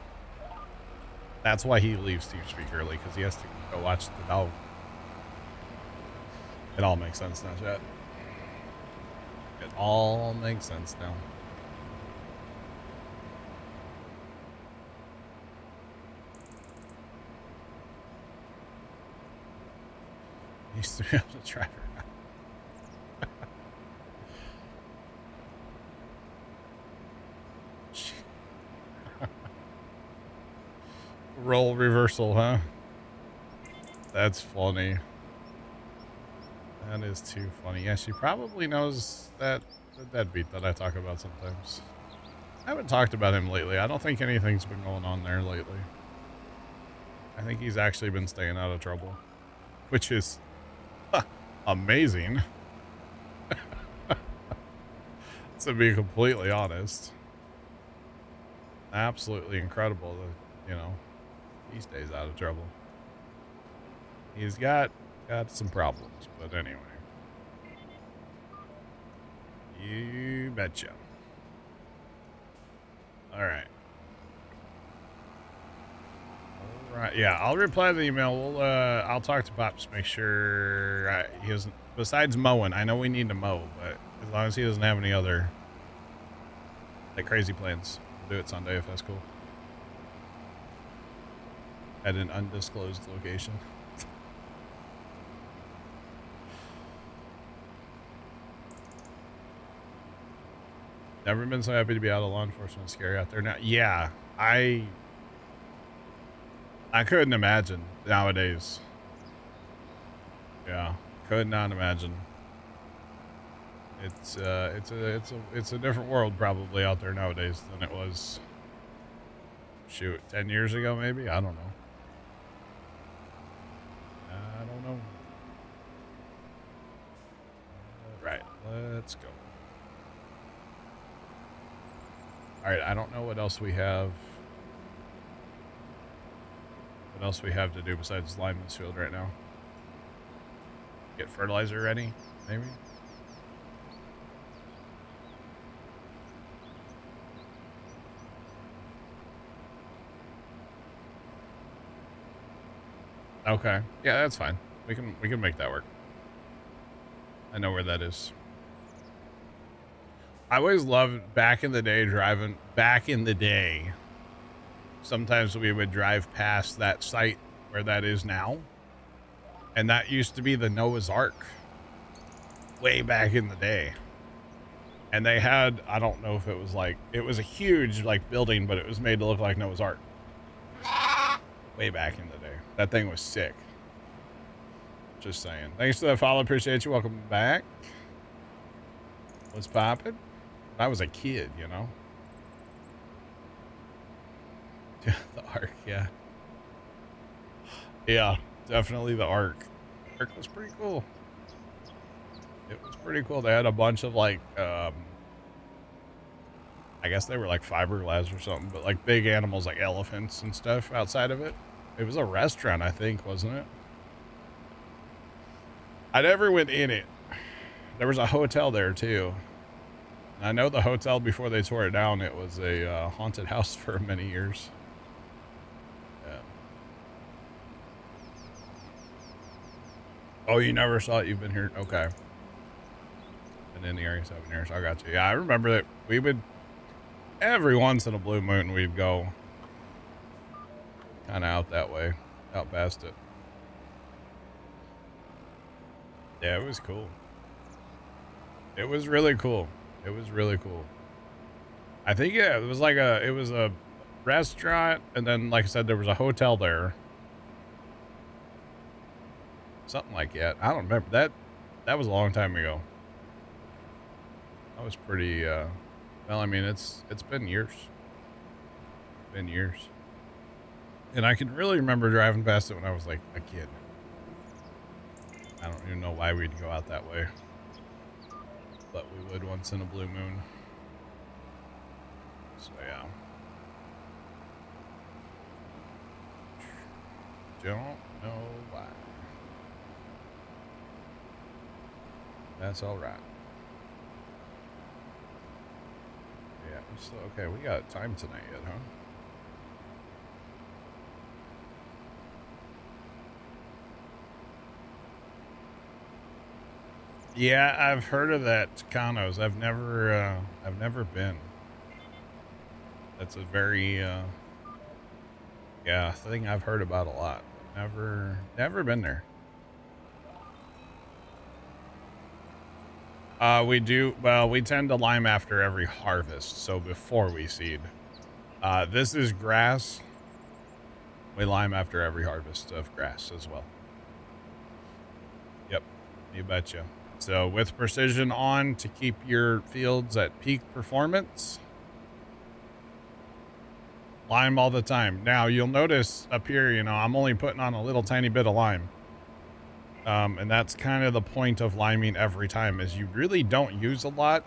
That's why he leaves TeamSpeak early, because he has to go watch the dog. It all makes sense now, chat. It all makes sense now. Used to be able to track her. Role reversal, huh? That's funny. That is too funny. Yeah, she probably knows that the deadbeat that I talk about sometimes. I haven't talked about him lately. I don't think anything's been going on there lately. I think he's actually been staying out of trouble, which is amazing. To be completely honest. Absolutely incredible that, you know, he stays out of trouble. He's got some problems, but anyway. You betcha. All right. All right. Yeah, I'll reply to the email. We'll I'll talk to Pops, make sure he doesn't. Besides mowing, I know we need to mow, but as long as he doesn't have any other like crazy plans, do it Sunday if that's cool. At an undisclosed location. Never been so happy to be out of law enforcement. It's scary out there now. Yeah, I couldn't imagine nowadays. Yeah, could not imagine. It's a different world probably out there nowadays than it was. Shoot, 10 years ago maybe. I don't know. I don't know. Right, let's go. All right, I don't know what else we have. What else we have to do besides lime this field right now? Get fertilizer ready, maybe? Okay. Yeah, that's fine. We can make that work. I know where that is. I always loved back in the day driving. Back in the day, sometimes we would drive past that site where that is now, and that used to be the Noah's Ark way back in the day. And they had, I don't know if it was like, it was a huge like building, but it was made to look like Noah's Ark way back in the day. That thing was sick. Just saying. Thanks for the follow. Appreciate you. Welcome back. What's poppin'? I was a kid, you know. The Ark, yeah. Yeah, definitely the Ark. Ark was pretty cool. It was pretty cool. They had a bunch of like, I guess they were like fiberglass or something, but like big animals like elephants and stuff outside of it. It was a restaurant, I think, wasn't it? I never went in it. There was a hotel there too. I know the hotel before they tore it down, it was a haunted house for many years. Yeah. Oh, you never saw it? You've been here? Okay. Been in the area 7 years. I got you. Yeah, I remember that we would, every once in a blue moon, we'd go kind of out that way, out past it. Yeah, it was cool. It was really cool. It was really cool. I think, yeah, it was like it was a restaurant, and then, like I said, there was a hotel there. Something like that. I don't remember. That was a long time ago. That was pretty, well, I mean, it's been years. Been years. And I can really remember driving past it when I was like a kid. I don't even know why we'd go out that way. But we would once in a blue moon. So yeah. Don't know why. That's all right. Yeah, so okay, we got time tonight yet, huh? Yeah, I've heard of that Tucanos. I've never been. That's a very, yeah, thing I've heard about a lot. Never been there. We do, well, we tend to lime after every harvest, so before we seed. This is grass. We lime after every harvest of grass as well. Yep, you betcha. So with precision on to keep your fields at peak performance. Lime all the time. Now you'll notice up here, you know, I'm only putting on a little tiny bit of lime. And that's kind of the point of liming every time, is you really don't use a lot.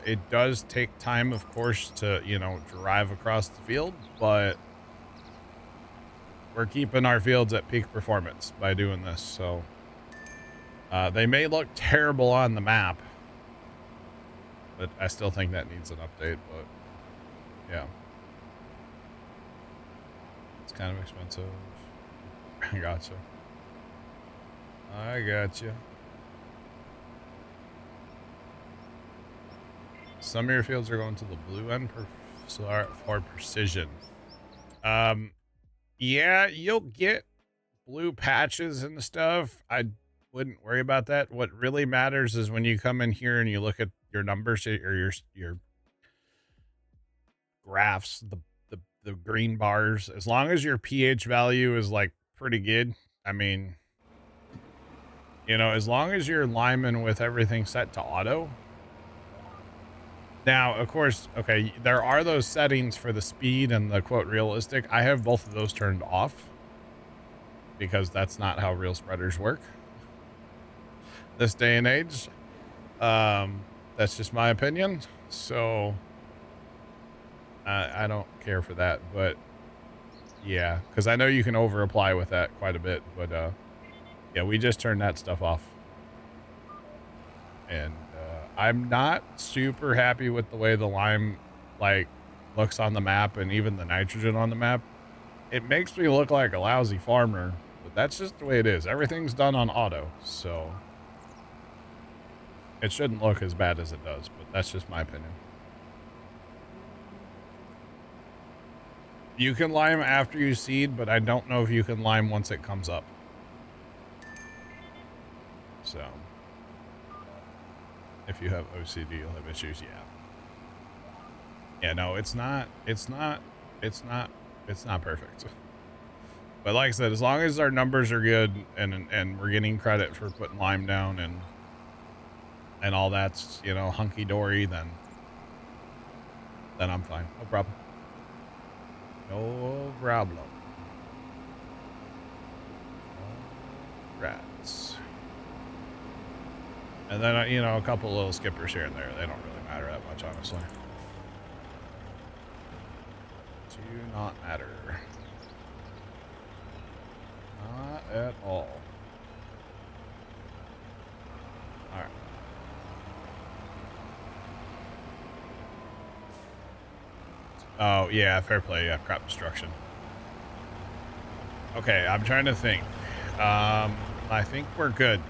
It does take time, of course, to, you know, drive across the field, but we're keeping our fields at peak performance by doing this. So they may look terrible on the map, but I still think that needs an update. But yeah, it's kind of expensive. I gotcha. I gotcha. Some of your fields are going to the blue end for precision. Yeah, you'll get blue patches and stuff. I wouldn't worry about that. What really matters is when you come in here and you look at your numbers or your graphs, the green bars, as long as your pH value is like pretty good. I mean, you know, as long as you're liming with everything set to auto. Now, of course, okay, there are those settings for the speed and the quote realistic. I have both of those turned off because that's not how real spreaders work this day and age. That's just my opinion. So I don't care for that, but yeah, because I know you can over apply with that quite a bit, but yeah, we just turned that stuff off. And I'm not super happy with the way the lime like looks on the map and even the nitrogen on the map. It makes me look like a lousy farmer, but that's just the way it is. Everything's done on auto, so it shouldn't look as bad as it does, but that's just my opinion. You can lime after you seed, but I don't know if you can lime once it comes up. So if you have OCD, you'll have issues. Yeah. Yeah, no, it's not perfect. But like I said, as long as our numbers are good and we're getting credit for putting lime down and all that's, you know, hunky dory, then I'm fine. No problem. No problem. Rats. And then, you know, a couple little skippers here and there. They don't really matter that much, honestly. Do not matter. Not at all. Alright. Oh, yeah, fair play. Yeah, crop destruction. Okay, I'm trying to think. I think we're good.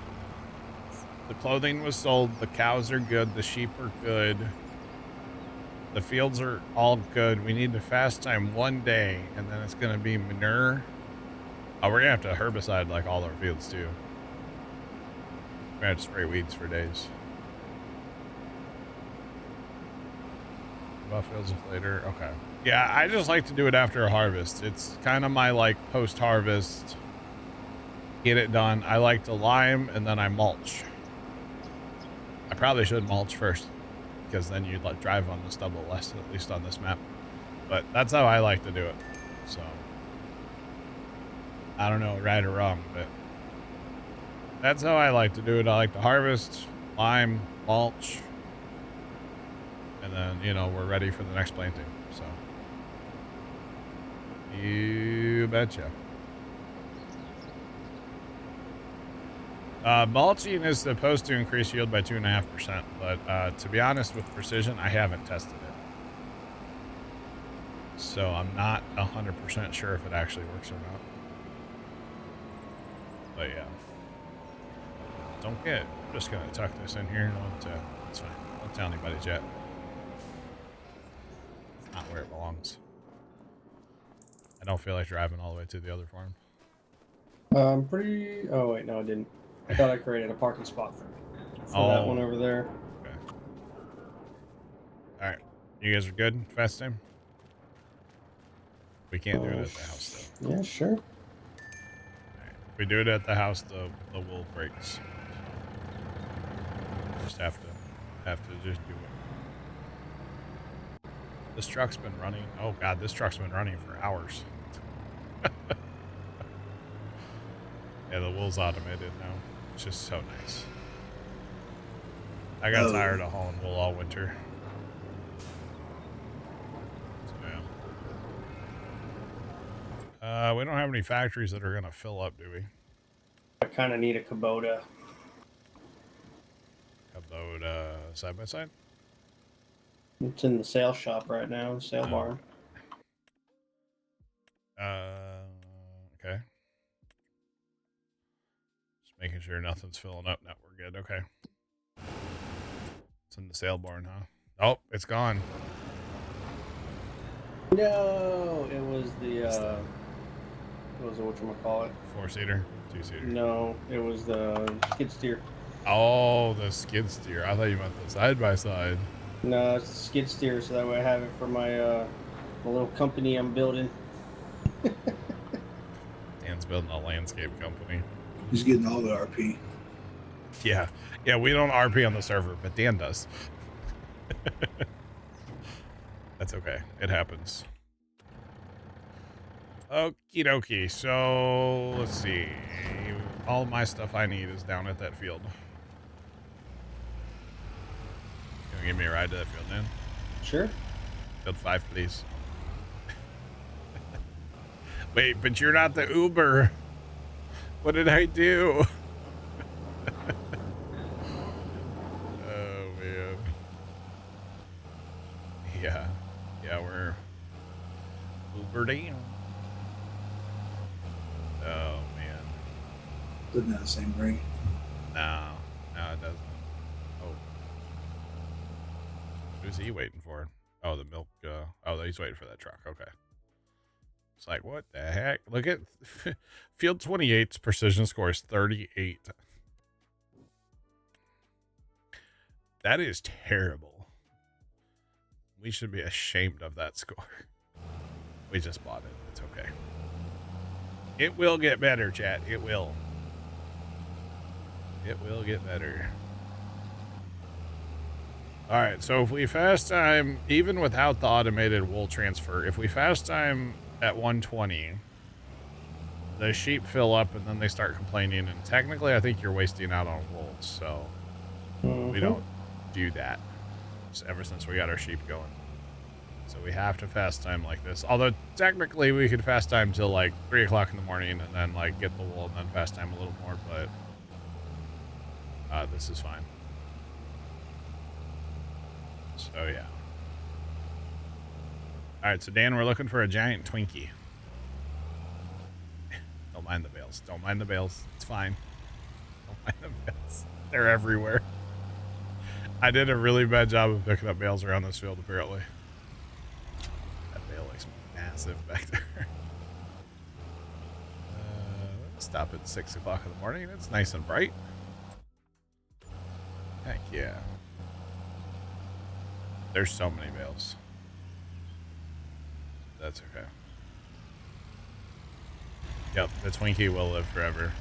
The clothing was sold. The cows are good. The sheep are good. The fields are all good. We need to fast time one day, and then it's going to be manure. Oh, we're going to have to herbicide like all our fields too. We're going to have to spray weeds for days. Buff fields later. Okay. Yeah, I just like to do it after a harvest. It's kind of my like post-harvest. Get it done. I like to lime and then I mulch. I probably should mulch first because then you'd like drive on the stubble less, at least on this map. But that's how I like to do it. So I don't know right or wrong, but that's how I like to do it. I like to harvest, lime, mulch, and then, you know, we're ready for the next planting. So you betcha. Mulching is supposed to increase yield by 2.5%, but to be honest, with precision, I haven't tested it. So I'm not 100% sure if it actually works or not. But yeah. I'm just going to tuck this in here. It's fine. Don't tell anybody yet. It's not where it belongs. I don't feel like driving all the way to the other farm. Oh, wait, no, I didn't. I thought I created a parking spot for that one over there. Okay. All right. You guys are good? Fast time? We can't do it at the house, though. Yeah, sure. All right. If we do it at the house, the wool breaks. Just have to just do it. This truck's been running. Oh, God, this truck's been running for hours. Yeah, the wool's automated now. It's just so nice. I got tired of hauling wool all winter. So, yeah. We don't have any factories that are going to fill up, do we? I kind of need a Kubota. Kubota side by side? It's in the sale shop right now, sale barn. Okay. Making sure nothing's filling up. No, we're good. Okay. It's in the sale barn, huh? Oh, it's gone. No, it was the what was it, whatchamacallit? 4-seater, 2-seater. No, it was the skid steer. Oh, the skid steer. I thought you meant the side by side. No, it's the skid steer, so that way I have it for my my little company I'm building. Dan's building a landscape company. He's getting all the RP. Yeah, we don't RP on the server, but Dan does. That's okay. It happens. Okie dokie. So let's see. All my stuff I need is down at that field. Can you give me a ride to that field, Dan? Sure. Field 5, please. Wait, but you're not the Uber. What did I do? Oh, man. Yeah, we're Uber down. Oh, man. Doesn't have the same ring. No, it doesn't. Oh. Who's he waiting for? Oh, the milk. Oh, he's waiting for that truck. Okay. It's like, what the heck? Look at Field 28's precision score is 38. That is terrible. We should be ashamed of that score. We just bought it. It's okay. It will get better, chat. It will. It will get better. All right, so if we fast time, even without the automated wool transfer, if we fast time at 120, the sheep fill up and then they start complaining, and technically I think you're wasting out on wool, so we don't do that ever since we got our sheep going. So we have to fast time like this. Although technically we could fast time till like 3 o'clock in the morning and then like get the wool and then fast time a little more, but this is fine. So yeah. All right, so Dan, we're looking for a giant Twinkie. Don't mind the bales. Don't mind the bales. It's fine. Don't mind the bales. They're everywhere. I did a really bad job of picking up bales around this field, apparently. That bale looks massive back there. Stop at 6 o'clock in the morning. It's nice and bright. Heck yeah. There's so many bales. That's okay. Yep, the Twinkie will live forever.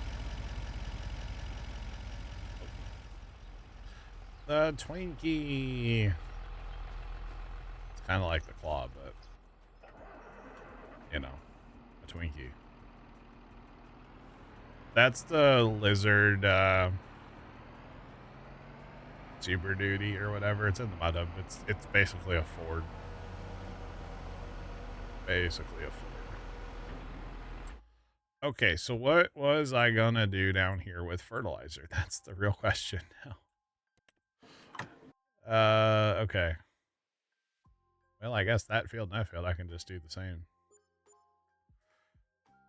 The Twinkie. It's kind of like the claw, but you know, a Twinkie. That's the lizard Super Duty or whatever. It's in the mud hub. It's basically a Ford. Basically a Ford. Okay, so what was I gonna do down here with fertilizer? That's the real question now. Okay. Well, I guess that field and that field I can just do the same.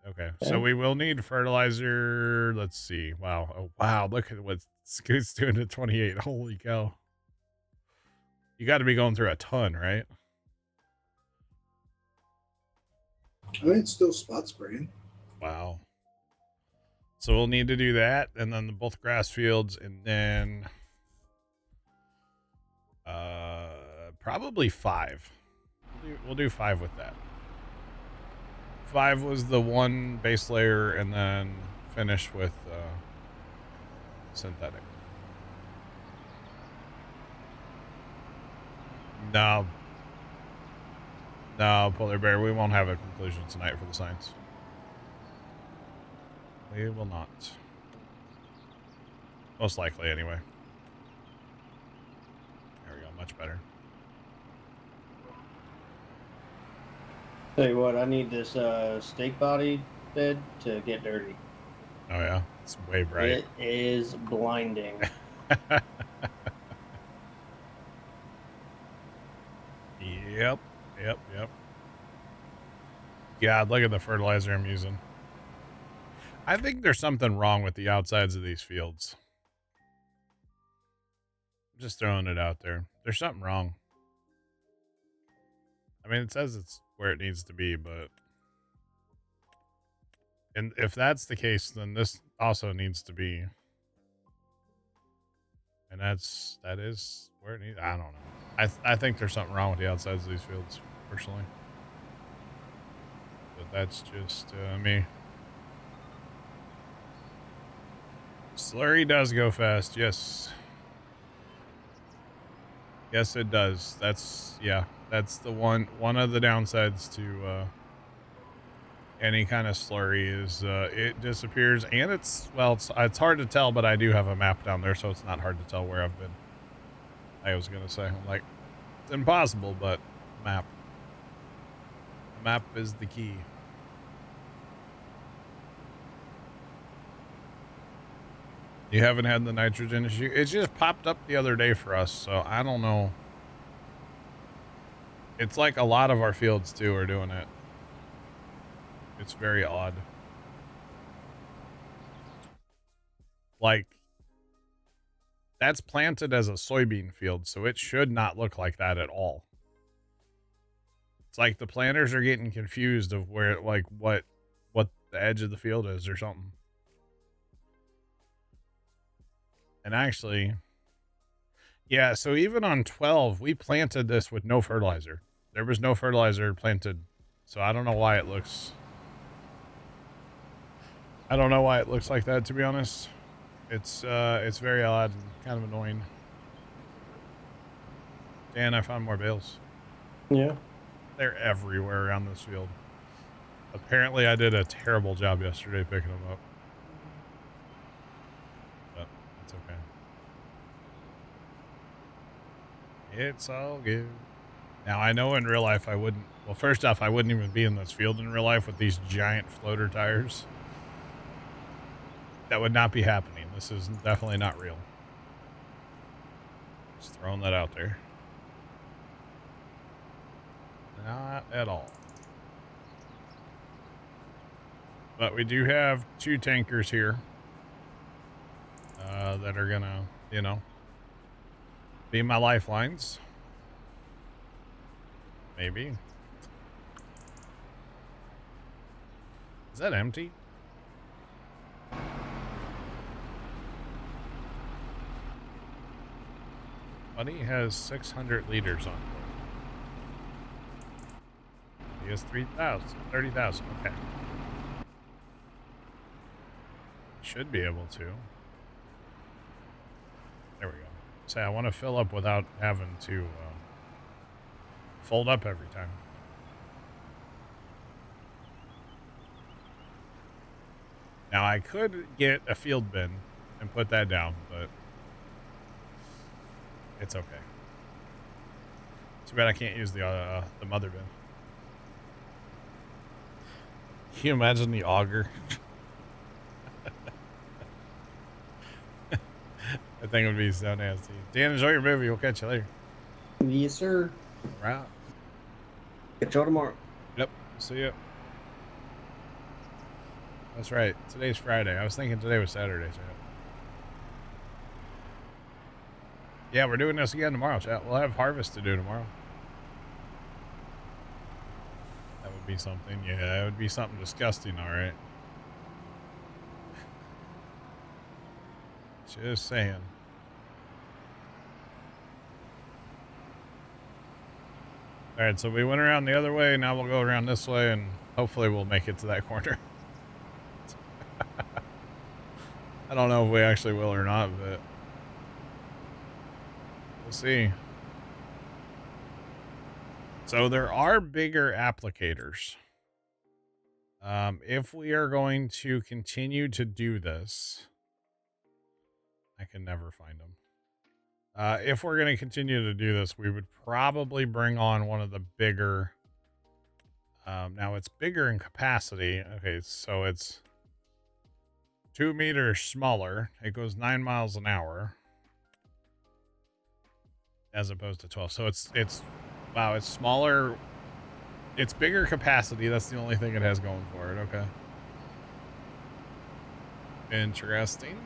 Okay, so we will need fertilizer. Let's see. Wow. Oh, wow. Look at what Scoot's doing at 28. Holy cow. You got to be going through a ton, right? I mean, it's still spot spraying. Wow. So we'll need to do that, and then both grass fields, and then probably 5. We'll do 5 with that. 5 was the one base layer, and then finish with synthetic. No, Polar Bear, we won't have a conclusion tonight for the science. We will not. Most likely, anyway. There we go, much better. Tell you what, I need this steak body bed to get dirty. Oh yeah, it's way bright. It is blinding. Yep. God, look at the fertilizer I'm using. I think there's something wrong with the outsides of these fields. I'm just throwing it out there. There's something wrong. I mean, it says it's where it needs to be, but and if that's the case, then this also needs to be, and that is where it needs. I don't know. I think there's something wrong with the outsides of these fields, personally. But that's just me. Slurry does go fast, yes. Yes, it does. That's the one of the downsides to any kind of slurry is it disappears, and it's hard to tell, but I do have a map down there, so it's not hard to tell where I've been. I was gonna say, I'm like, it's impossible, but map is the key. You haven't had the nitrogen issue? It just popped up the other day for us, so I don't know. It's like a lot of our fields too are doing it. It's very odd. Like, that's planted as a soybean field, so it should not look like that at all. It's like the planters are getting confused of where, like, what the edge of the field is or something. And actually, yeah, so even on 12, we planted this with no fertilizer. There was no fertilizer planted, so I don't know why it looks... I don't know why it looks like that, to be honest. It's very odd and kind of annoying. Dan, I found more bales. Yeah. They're everywhere around this field. Apparently, I did a terrible job yesterday picking them up. But it's okay. It's all good. Now, I know in real life I wouldn't... Well, first off, I wouldn't even be in this field in real life with these giant floater tires. That would not be happening. This is definitely not real. Just throwing that out there. Not at all. But we do have 2 tankers here that are gonna, be my lifelines. Maybe. Is that empty? Buddy has 600 liters on board. He has 30,000. Okay. Should be able to. There we go. Say, I want to fill up without having to fold up every time. Now, I could get a field bin and put that down, but it's okay. Too bad I can't use the mother bin. Can you imagine the auger? That thing would be so nasty. Dan, enjoy your movie. We'll catch you later. Yes, sir. Right. Catch you tomorrow. Yep. See ya. That's right. Today's Friday. I was thinking today was Saturday, chat. Yeah, we're doing this again tomorrow, chat. We'll have harvest to do tomorrow. That would be something. Yeah, that would be something disgusting, all right. Just saying. All right, so we went around the other way. Now we'll go around this way, and hopefully we'll make it to that corner. I don't know if we actually will or not, but we'll see. So there are bigger applicators. If we are going to continue to do this, I can never find them. If we're going to continue to do this, we would probably bring on one of the bigger. Now it's bigger in capacity. Okay, so it's 2 meters smaller. It goes 9 miles an hour as opposed to 12. So it's wow, it's smaller. It's bigger capacity. That's the only thing it has going for it. Okay. Interesting.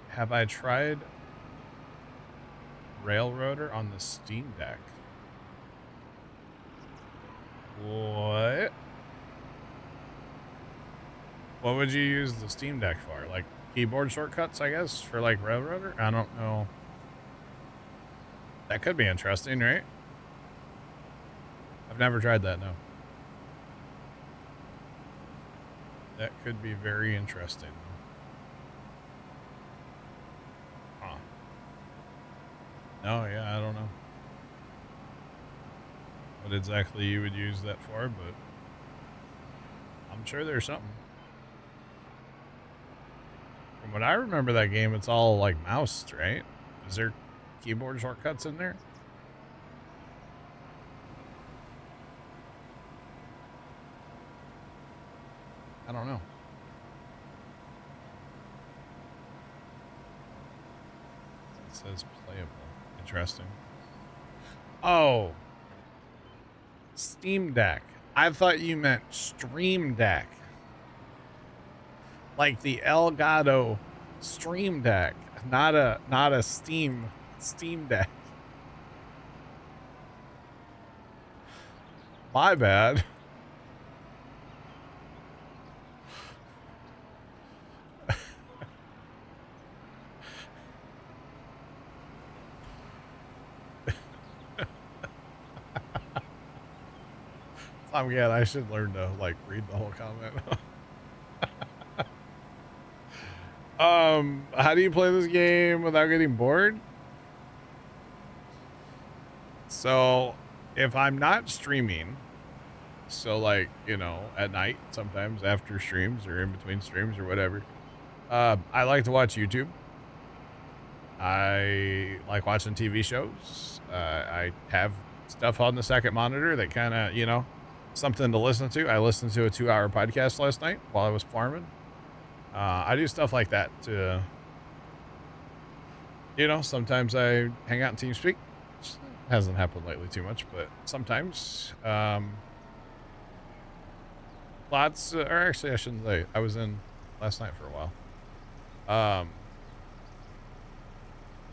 Have I tried Railroader on the Steam Deck. What? What would you use the Steam Deck for? Like keyboard shortcuts, I guess, for like Railroader? I don't know. That could be interesting, right? I've never tried that, no. That could be very interesting. Huh. No, yeah, I don't know what exactly you would use that for, but I'm sure there's something. From what I remember that game, it's all like mouse, right? Is there keyboard shortcuts in there? I don't know. It says playable. Interesting. Oh. Steam Deck. I thought you meant Stream Deck. Like the Elgato Stream Deck, not a Steam Deck. My bad. I'm glad I should learn to like read the whole comment. How do you play this game without getting bored? So if I'm not streaming, so like, you know, at night, sometimes after streams or in between streams or whatever, I like to watch YouTube. I like watching TV shows. I have stuff on the second monitor that kind of, you know, something to listen to. I listened to a 2-hour podcast last night while I was farming. I do stuff like that to, you know, sometimes I hang out in TeamSpeak. Hasn't happened lately too much, but sometimes, lots, or actually I shouldn't say, I was in last night for a while.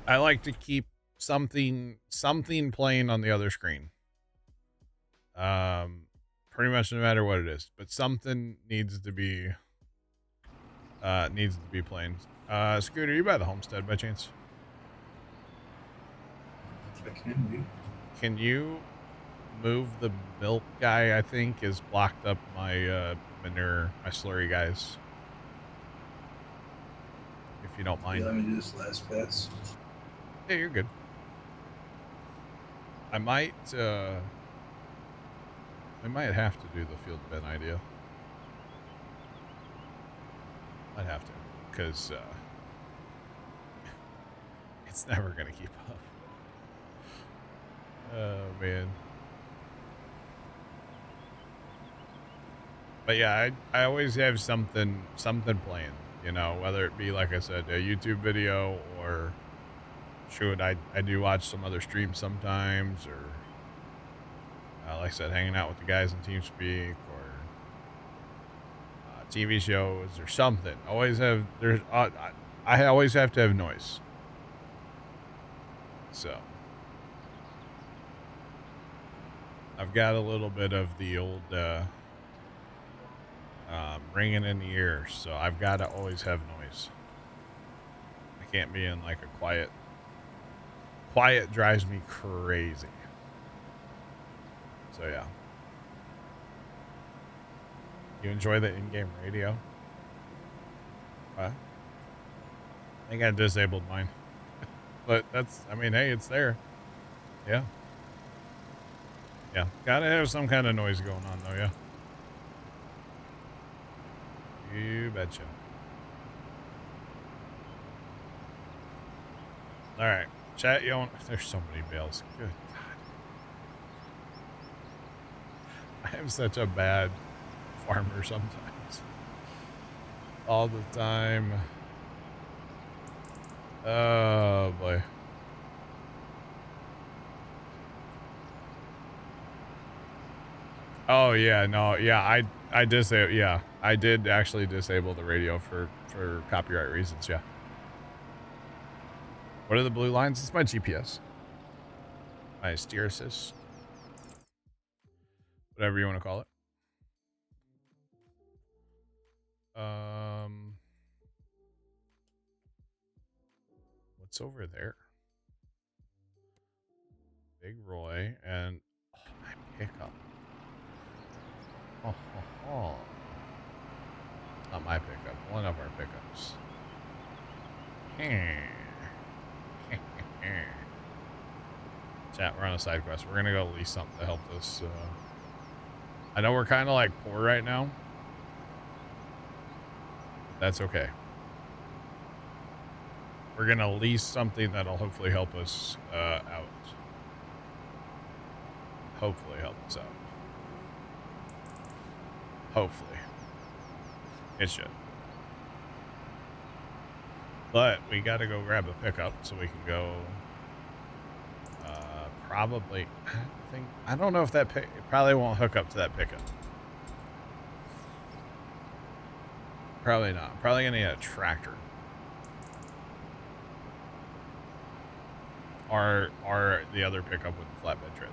I like to keep something playing on the other screen. Pretty much no matter what it is, but something needs to be playing. Scooter, you by the homestead by chance? I can be. Can you move the milk guy? I think is blocked up my manure, my slurry guys. If you don't mind. Yeah, let me do this last pass. Yeah, you're good. I might have to do the field bin idea. I'd have to, because it's never gonna keep up. Oh man. But yeah, I always have something playing, you know, whether it be, like I said, a YouTube video, or shoot, I do watch some other streams sometimes, or like I said, hanging out with the guys in TeamSpeak, or TV shows or something. Always have, there's I always have to have noise. So I've got a little bit of the old ringing in the ears, so I've got to always have noise. I can't be in like a quiet drives me crazy. So yeah. You enjoy the in-game radio? What? I think I disabled mine. But that's, I mean, hey, it's there. Yeah. Yeah. Gotta have some kind of noise going on, though, yeah. You betcha. Alright. Chat, you don't, there's so many bales. Good God. I am such a bad farmer sometimes. All the time. Oh boy. Oh yeah, no, yeah, I disable, yeah, I did actually disable the radio for copyright reasons, yeah. What are the blue lines? It's my GPS. my steer assist, whatever you want to call it. What's over there? Big Roy and my pickup. Oh. Not my pickup, one of our pickups. Chat, we're on a side quest. We're gonna go lease something to help us. I know we're kind of like poor right now. That's okay. We're gonna lease something that'll hopefully help us out. Hopefully help us out. Hopefully. It should. But we gotta go grab a pickup so we can go probably I don't know if that it probably won't hook up to that pickup. Probably not. Probably gonna need a tractor. Or the other pickup with the flatbed trailer.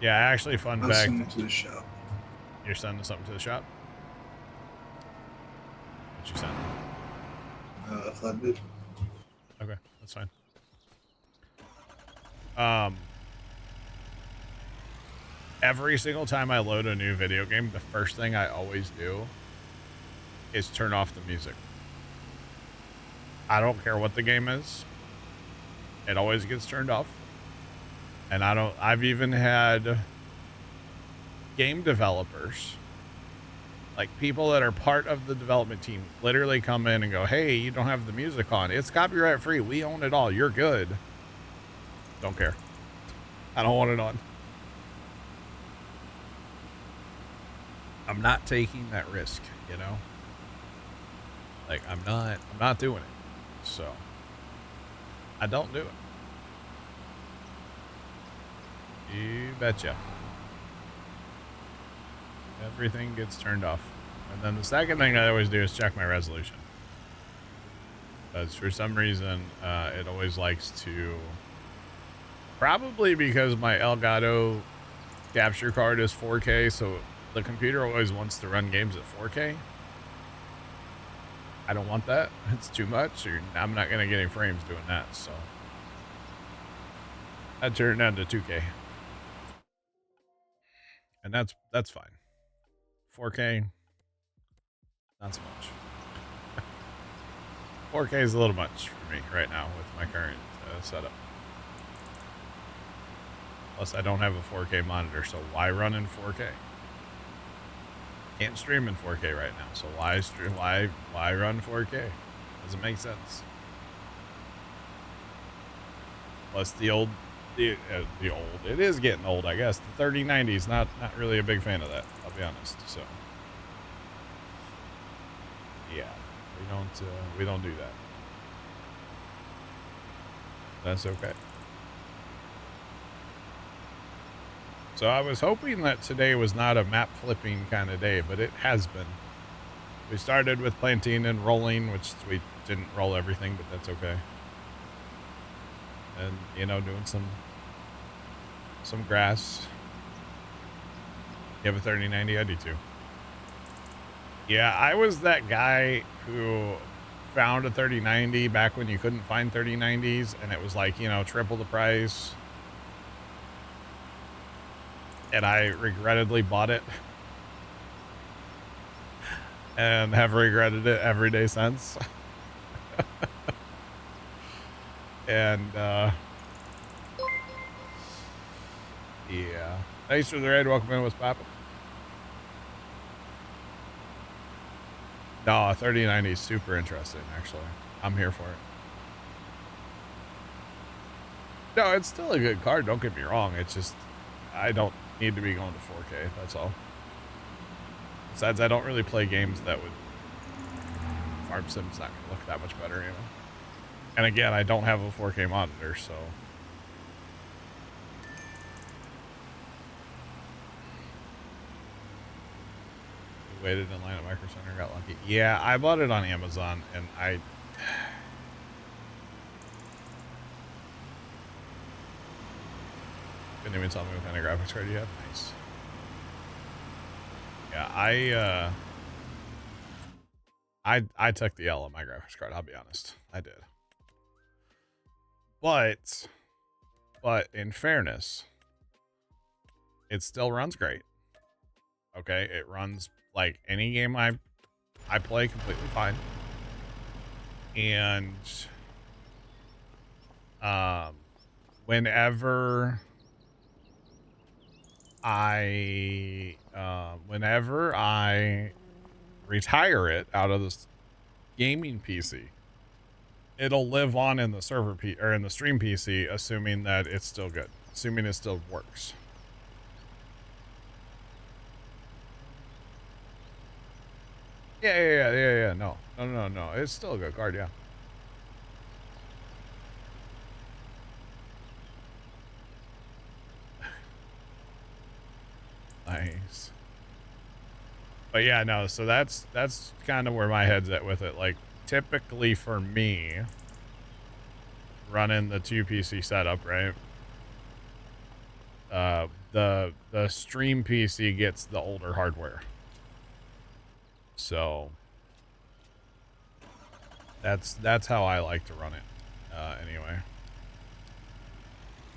Yeah, actually, fun fact. Send it to the shop. You're sending something to the shop? What you send? Flatbed. Okay, that's fine. Every single time I load a new video game, the first thing I always do is turn off the music. I don't care what the game is. It always gets turned off. And I've even had game developers, like people that are part of the development team, literally come in and go, hey, you don't have the music on. It's copyright free. We own it all. You're good. Don't care. I don't want it on. I'm not taking that risk, you know? Like, I'm not doing it. So, I don't do it. You betcha. Everything gets turned off. And then the second thing I always do is check my resolution. Because for some reason, it always likes to... Probably because my Elgato capture card is 4K, so the computer always wants to run games at 4K. I don't want that. It's too much. Or I'm not going to get any frames doing that, so... I turned down to 2K. And that's fine. 4K, not so much. 4K is a little much for me right now with my current setup. Plus, I don't have a 4K monitor, so why run in 4K? Can't stream in 4K right now, so why run 4K? Doesn't make sense. Plus, it is getting old, I guess. The 3090 is not really a big fan of that, I'll be honest. So, yeah, we don't do that. That's okay. So I was hoping that today was not a map flipping kind of day, but it has been. We started with planting and rolling, which we didn't roll everything, but that's okay. And, you know, doing some grass. You have a 3090? I do too. Yeah, I was that guy who found a 3090 back when you couldn't find 3090s, and it was like, you know, triple the price. And I regrettably bought it. And have regretted it every day since. And, yeah. Thanks for the raid. Welcome in. What's poppin'? No, 3090 is super interesting, actually. I'm here for it. No, it's still a good card. Don't get me wrong. It's just, I don't need to be going to 4K. That's all. Besides, I don't really play games that would... Farm Sim's not going to look that much better, you know? And again, I don't have a 4K monitor, so... You waited in line at Micro Center, got lucky. Yeah, I bought it on Amazon, and I... Couldn't even tell me what kind of graphics card you have. Nice. Yeah, I took the L on my graphics card, I'll be honest. I did. But in fairness, it still runs great. Okay, it runs like any game I play completely fine. And whenever I retire it out of this gaming PC, it'll live on in the server or in the stream PC, assuming that it's still good, assuming it still works. Yeah. No. It's still a good card, yeah. Nice. But yeah, no, so that's kind of where my head's at with it. Like, typically for me, running the 2 PC setup, right? The stream PC gets the older hardware. So that's how I like to run it, anyway.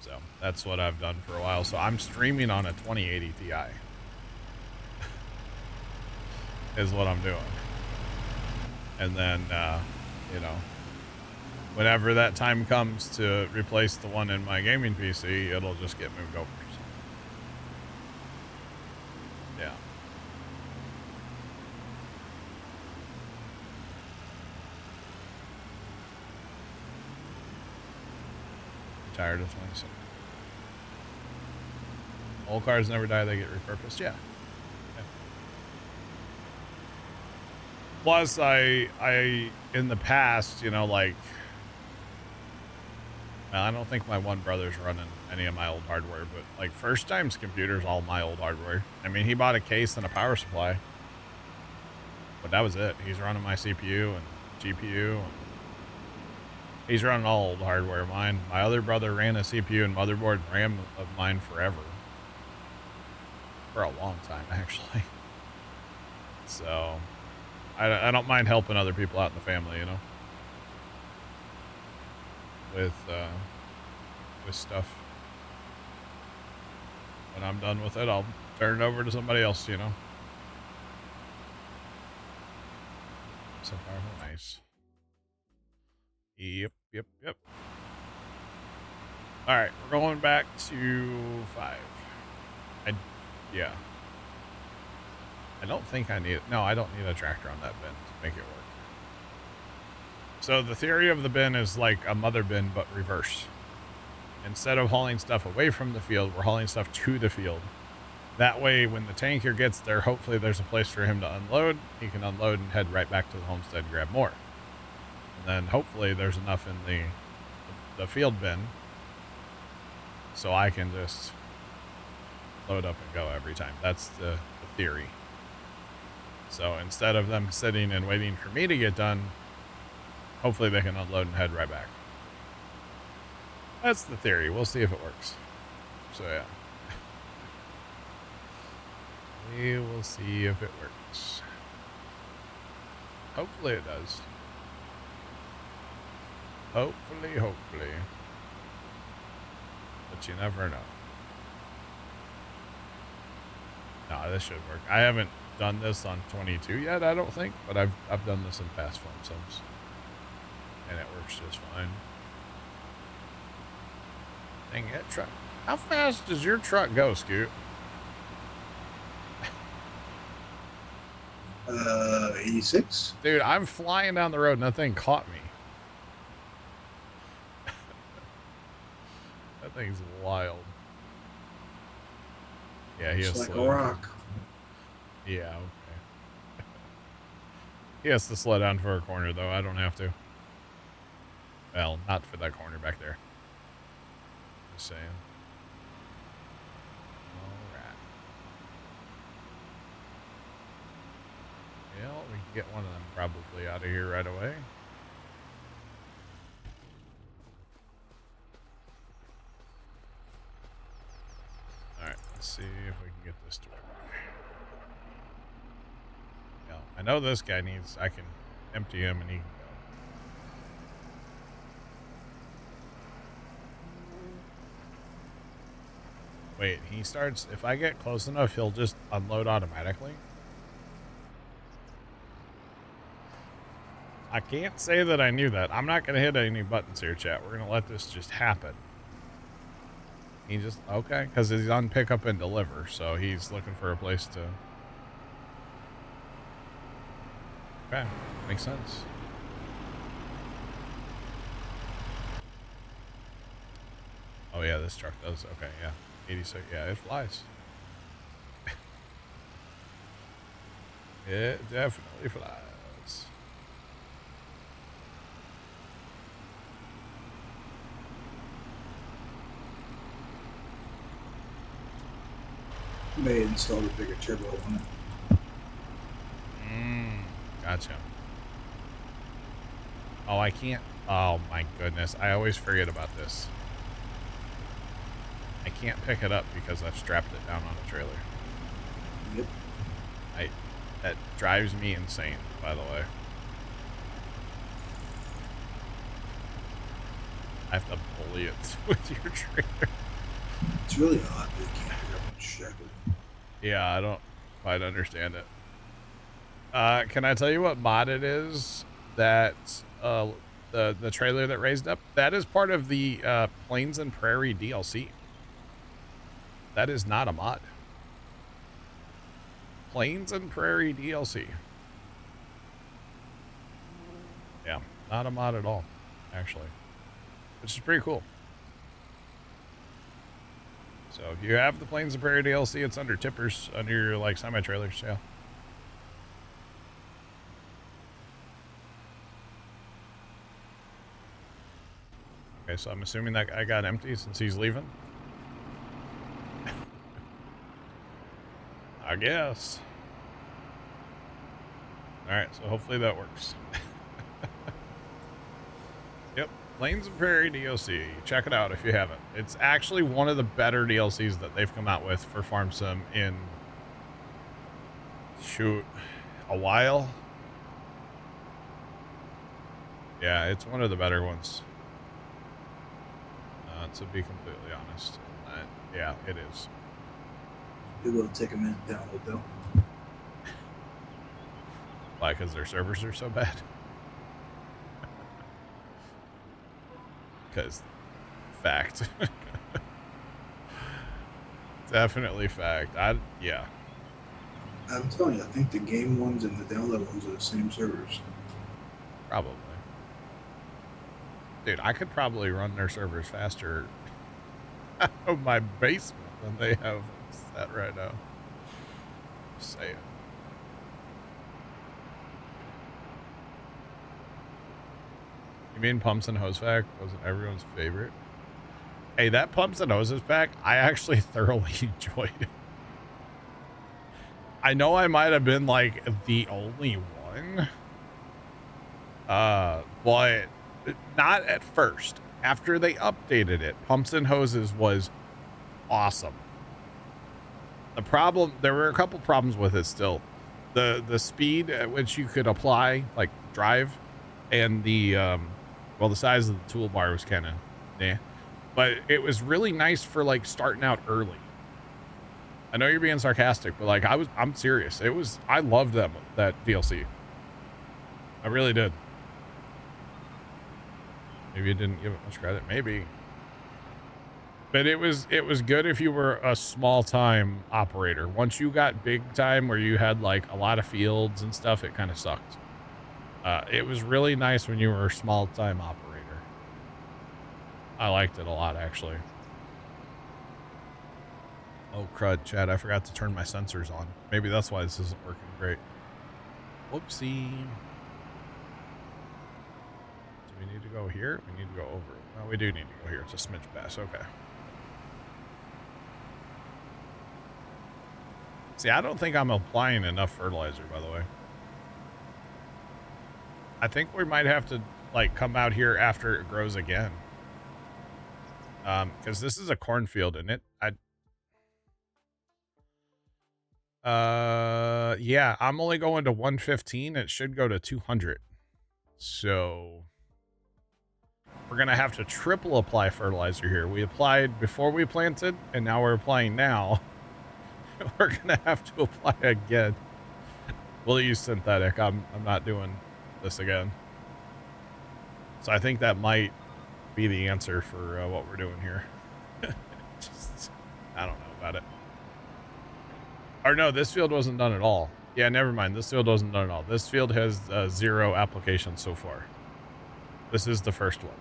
So that's what I've done for a while. So I'm streaming on a 2080 Ti is what I'm doing. And then, you know, whenever that time comes to replace the one in my gaming PC, it'll just get moved over. So, yeah. Tired of 27. Old cars never die, they get repurposed. Yeah. Plus, I in the past, you know, like, well, I don't think my one brother's running any of my old hardware, but like First Time's computer's all my old hardware. I mean, he bought a case and a power supply, but that was it. He's running my CPU and GPU, and he's running all old hardware of mine. My other brother ran a CPU and motherboard and RAM of mine forever. For a long time, actually. So I don't mind helping other people out in the family, you know, with stuff. When I'm done with it, I'll turn it over to somebody else, you know. So powerful, nice. Yep. All right, we're going back to 5. Yeah. I don't think I need it. No, I don't need a tractor on that bin to make it work. So the theory of the bin is like a mother bin, but reverse. Instead of hauling stuff away from the field, we're hauling stuff to the field. That way, when the tanker gets there, hopefully there's a place for him to unload. He can unload and head right back to the homestead and grab more. And then hopefully there's enough in the field bin so I can just load up and go every time. That's the theory. So instead of them sitting and waiting for me to get done, hopefully they can unload and head right back. That's the theory. We'll see if it works. So yeah. We will see if it works. Hopefully it does. Hopefully. But you never know. No, this should work. I haven't done this on 22 yet, I don't think, but I've done this in past phone sims, and it works just fine. Dang it, truck! How fast does your truck go, Scoot? 86. Dude, I'm flying down the road and that thing caught me. That thing's wild. Yeah, he It's has like a slow down. rock. Yeah, okay. He has to slow down for a corner, though. I don't have to. Well, not for that corner back there. Just saying. Alright. Get one of them probably out of here right away. Alright, let's see if we can get this to work. Yeah, I know this guy needs, I can empty him and he can go. Wait, he starts, if I get close enough, he'll just unload automatically? I can't say that I knew that. I'm not going to hit any buttons here, chat. We're going to let this just happen. He just, okay, because he's on pick up and deliver, so he's looking for a place to... Okay, makes sense. Oh yeah, this truck does, okay, yeah. 86, yeah, it flies. It definitely flies. May install a bigger turbo on it. Gotcha. Oh, I can't. Oh my goodness. I always forget about this. I can't pick it up because I've strapped it down on a trailer. Yep. That drives me insane, by the way. I have to bully it with your trailer. It's really odd that you can't pick up and strap it. Yeah, I don't quite understand it. Can I tell you what mod it is that the trailer that raised up? That is part of the Plains and Prairie DLC. That is not a mod. Plains and Prairie DLC. Yeah, not a mod at all, actually. Which is pretty cool. So if you have the Plains and Prairie DLC, it's under tippers, under your like semi-trailers, yeah. Okay, so I'm assuming that guy got empty since he's leaving. I guess. Alright, so hopefully that works. Yep, Plains and Prairie DLC. Check it out if you haven't. It's actually one of the better DLCs that they've come out with for Farm Sim in, shoot, a while. Yeah, it's one of the better ones. To be completely honest. Yeah, it is. It will take a minute to download though. Why? Because their servers are so bad? Because fact. Definitely fact. Yeah. I'm telling you, I think the game ones and the download ones are the same servers. Probably. Dude, I could probably run their servers faster out of my basement than they have set right now. Just saying. You mean Pumps and Hose Pack wasn't everyone's favorite? Hey, that Pumps and Hoses pack, I actually thoroughly enjoyed it. I know I might have been like the only one. But not at first. After they updated it, Pumps and Hoses was awesome. The problem, there were a couple problems with it still. The speed at which you could apply, like drive, and the well, the size of the toolbar was kind of but it was really nice for like starting out early. I know you're being sarcastic, but like I'm serious. I loved that DLC. I really did. Maybe you didn't give it much credit. Maybe. But it was good if you were a small time operator. Once you got big time where you had like a lot of fields and stuff, it kind of sucked. It was really nice when you were a small time operator. I liked it a lot, actually. Oh, crud, Chad. I forgot to turn my sensors on. Maybe that's why this isn't working great. Whoopsie. We need to go here. We need to go over. No, we do need to go here. It's a smidge pass. Okay. See, I don't think I'm applying enough fertilizer, by the way. I think we might have to like come out here after it grows again. Because this is a cornfield, and yeah, I'm only going to 115. It should go to 200. So we're gonna have to triple apply fertilizer here. We applied before we planted, and now we're applying now. We're gonna have to apply again. We'll use synthetic. I'm not doing this again. So I think that might be the answer for what we're doing here. Just, I don't know about it. Or no, this field wasn't done at all. Yeah, never mind. This field wasn't done at all. This field has 0 applications so far. This is the first one.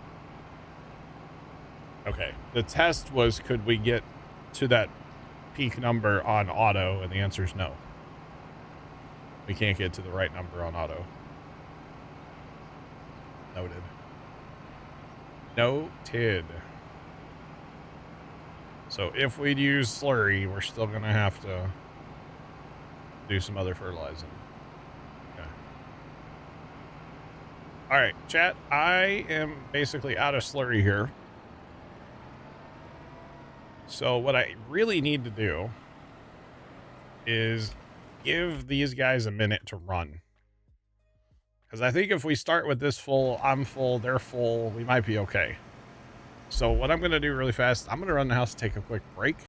Okay. The test was, could we get to that peak number on auto? And the answer is no. We can't get to the right number on auto. Noted. Noted. So if we'd use slurry, we're still going to have to do some other fertilizing. Okay. All right, chat. I am basically out of slurry here. So what I really need to do is give these guys a minute to run. Because I think if we start with this full, I'm full, they're full, we might be okay. So what I'm going to do really fast, I'm going to run the house, take a quick break.